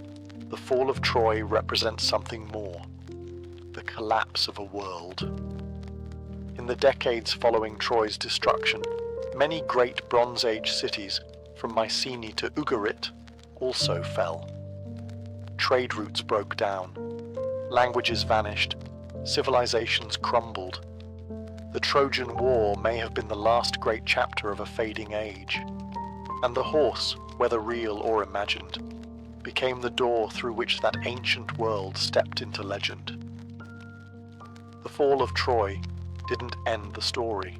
[SPEAKER 1] the fall of Troy represents something more: the collapse of a world. In the decades following Troy's destruction, many great Bronze Age cities, from Mycenae to Ugarit, also fell. Trade routes broke down, languages vanished, civilizations crumbled. The Trojan War may have been the last great chapter of a fading age, and the horse, whether real or imagined, became the door through which that ancient world stepped into legend. The fall of Troy didn't end the story.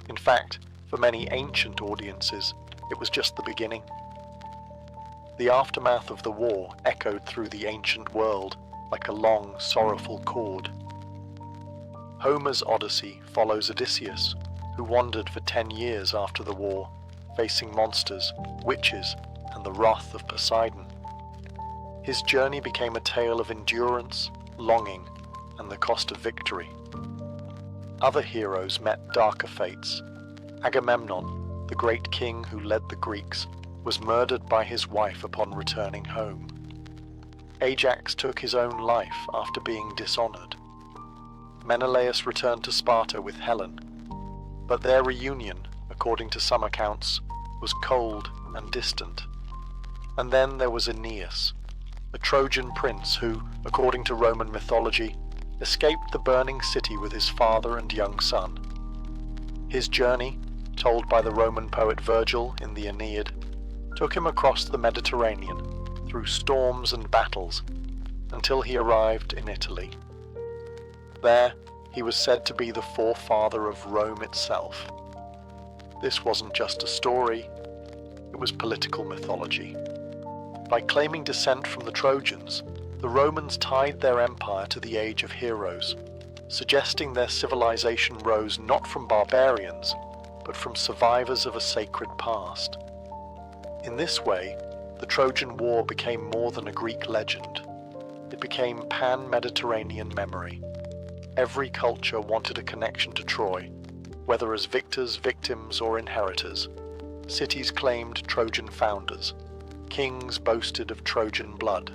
[SPEAKER 1] In fact, for many ancient audiences, it was just the beginning. The aftermath of the war echoed through the ancient world like a long, sorrowful chord. Homer's Odyssey follows Odysseus, who wandered for 10 years after the war, facing monsters, witches, and the wrath of Poseidon. His journey became a tale of endurance, longing, and the cost of victory. Other heroes met darker fates. Agamemnon, the great king who led the Greeks, was murdered by his wife upon returning home. Ajax took his own life after being dishonored. Menelaus returned to Sparta with Helen, but their reunion, according to some accounts, was cold and distant. And then there was Aeneas, a Trojan prince who, according to Roman mythology, escaped the burning city with his father and young son. His journey, told by the Roman poet Virgil in the Aeneid, took him across the Mediterranean, through storms and battles, until he arrived in Italy. There, he was said to be the forefather of Rome itself. This wasn't just a story, it was political mythology. By claiming descent from the Trojans, the Romans tied their empire to the age of heroes, suggesting their civilization rose not from barbarians, but from survivors of a sacred past. In this way, the Trojan War became more than a Greek legend. It became pan-Mediterranean memory. Every culture wanted a connection to Troy, whether as victors, victims, or inheritors. Cities claimed Trojan founders. Kings boasted of Trojan blood.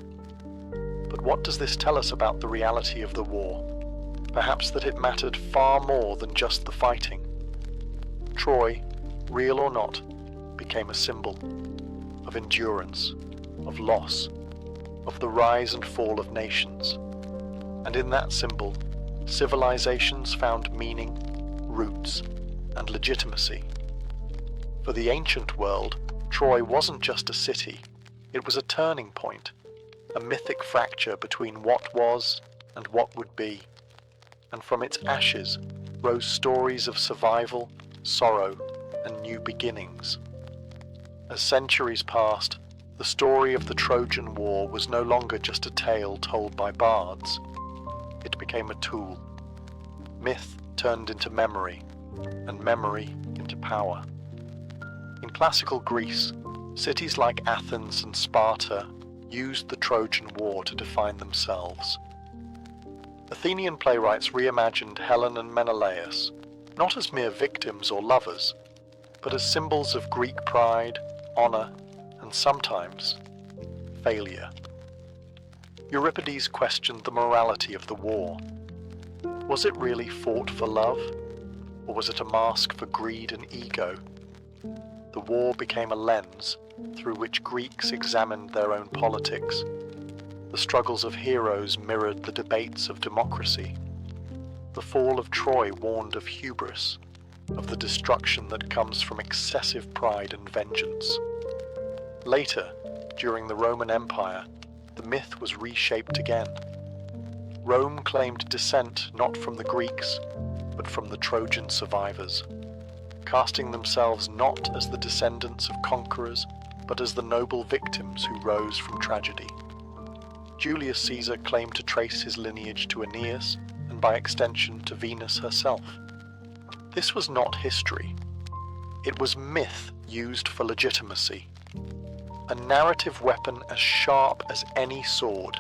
[SPEAKER 1] But what does this tell us about the reality of the war? Perhaps that it mattered far more than just the fighting. Troy, real or not, became a symbol of endurance, of loss, of the rise and fall of nations. And in that symbol, civilizations found meaning, roots, and legitimacy. For the ancient world, Troy wasn't just a city, it was a turning point, a mythic fracture between what was and what would be. And from its ashes rose stories of survival, sorrow, and new beginnings. As centuries passed, the story of the Trojan War was no longer just a tale told by bards. It became a tool. Myth turned into memory, and memory into power. In classical Greece, cities like Athens and Sparta used the Trojan War to define themselves. Athenian playwrights reimagined Helen and Menelaus, not as mere victims or lovers, but as symbols of Greek pride, honor, and sometimes failure. Euripides questioned the morality of the war. Was it really fought for love, or was it a mask for greed and ego? The war became a lens through which Greeks examined their own politics. The struggles of heroes mirrored the debates of democracy. The fall of Troy warned of hubris, of the destruction that comes from excessive pride and vengeance. Later, during the Roman Empire, the myth was reshaped again. Rome claimed descent not from the Greeks, but from the Trojan survivors, casting themselves not as the descendants of conquerors, but as the noble victims who rose from tragedy. Julius Caesar claimed to trace his lineage to Aeneas, and by extension to Venus herself. This was not history. It was myth used for legitimacy. A narrative weapon as sharp as any sword.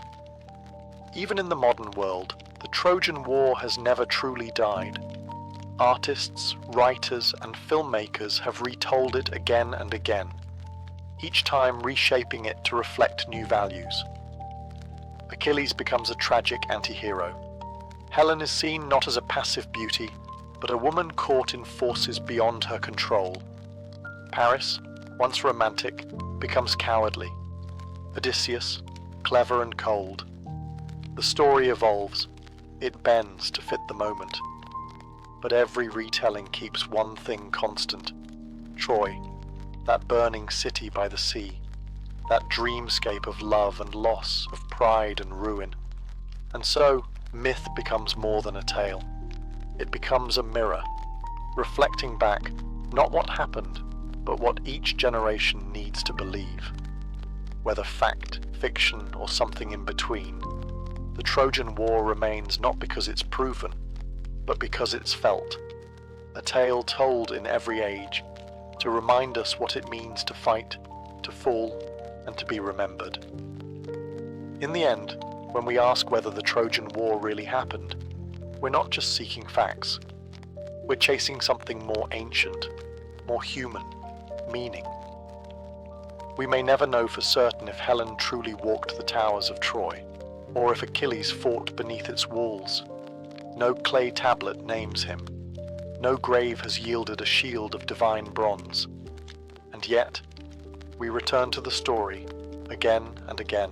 [SPEAKER 1] Even in the modern world, the Trojan War has never truly died. Artists, writers, and filmmakers have retold it again and again, each time reshaping it to reflect new values. Achilles becomes a tragic anti-hero. Helen is seen not as a passive beauty, but a woman caught in forces beyond her control. Paris, once romantic, becomes cowardly. Odysseus, clever and cold. The story evolves. It bends to fit the moment. But every retelling keeps one thing constant. Troy, that burning city by the sea, that dreamscape of love and loss, of pride and ruin. And so, myth becomes more than a tale. It becomes a mirror, reflecting back not what happened, but what each generation needs to believe. Whether fact, fiction, or something in between, the Trojan War remains not because it's proven, but because it's felt. A tale told in every age, to remind us what it means to fight, to fall, and to be remembered. In the end, when we ask whether the Trojan War really happened, we're not just seeking facts. We're chasing something more ancient, more human, meaning. We may never know for certain if Helen truly walked the towers of Troy, or if Achilles fought beneath its walls. No clay tablet names him. No grave has yielded a shield of divine bronze. And And yet, we return to the story again and again,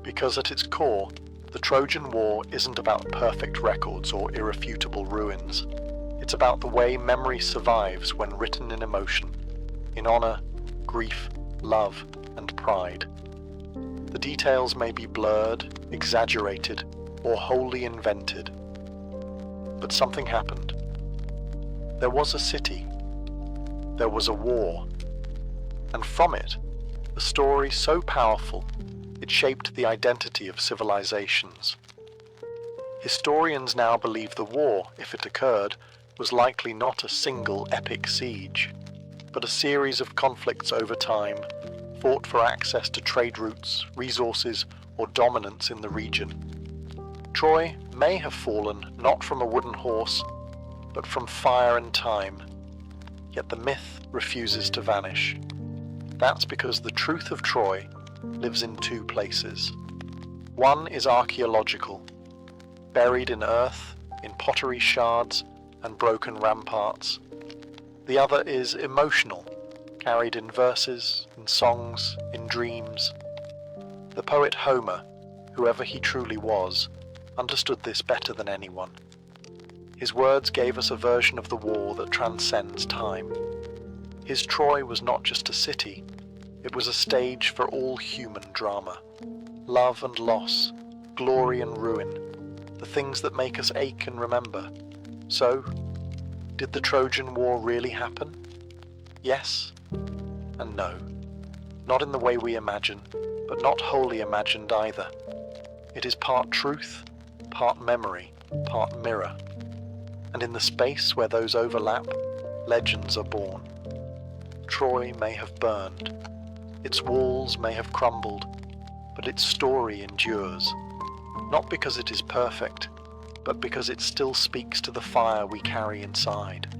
[SPEAKER 1] because at its core, the Trojan War isn't about perfect records or irrefutable ruins. It's about the way memory survives when written in emotion, in honor, grief, love, and pride. The details may be blurred, exaggerated, or wholly invented. But something happened. There was a city. There was a war. And from it, a story so powerful, it shaped the identity of civilizations. Historians now believe the war, if it occurred, was likely not a single epic siege, but a series of conflicts over time, fought for access to trade routes, resources, or dominance in the region. Troy may have fallen not from a wooden horse, but from fire and time, yet the myth refuses to vanish. That's because the truth of Troy lives in two places. One is archaeological, buried in earth, in pottery shards and broken ramparts. The other is emotional, carried in verses, in songs, in dreams. The poet Homer, whoever he truly was, understood this better than anyone. His words gave us a version of the war that transcends time. His Troy was not just a city, it was a stage for all human drama. Love and loss, glory and ruin, the things that make us ache and remember. So, did the Trojan War really happen? Yes and no. Not in the way we imagine, but not wholly imagined either. It is part truth, part memory, part mirror. And in the space where those overlap, legends are born. Troy may have burned, its walls may have crumbled, but its story endures, not because it is perfect, but because it still speaks to the fire we carry inside.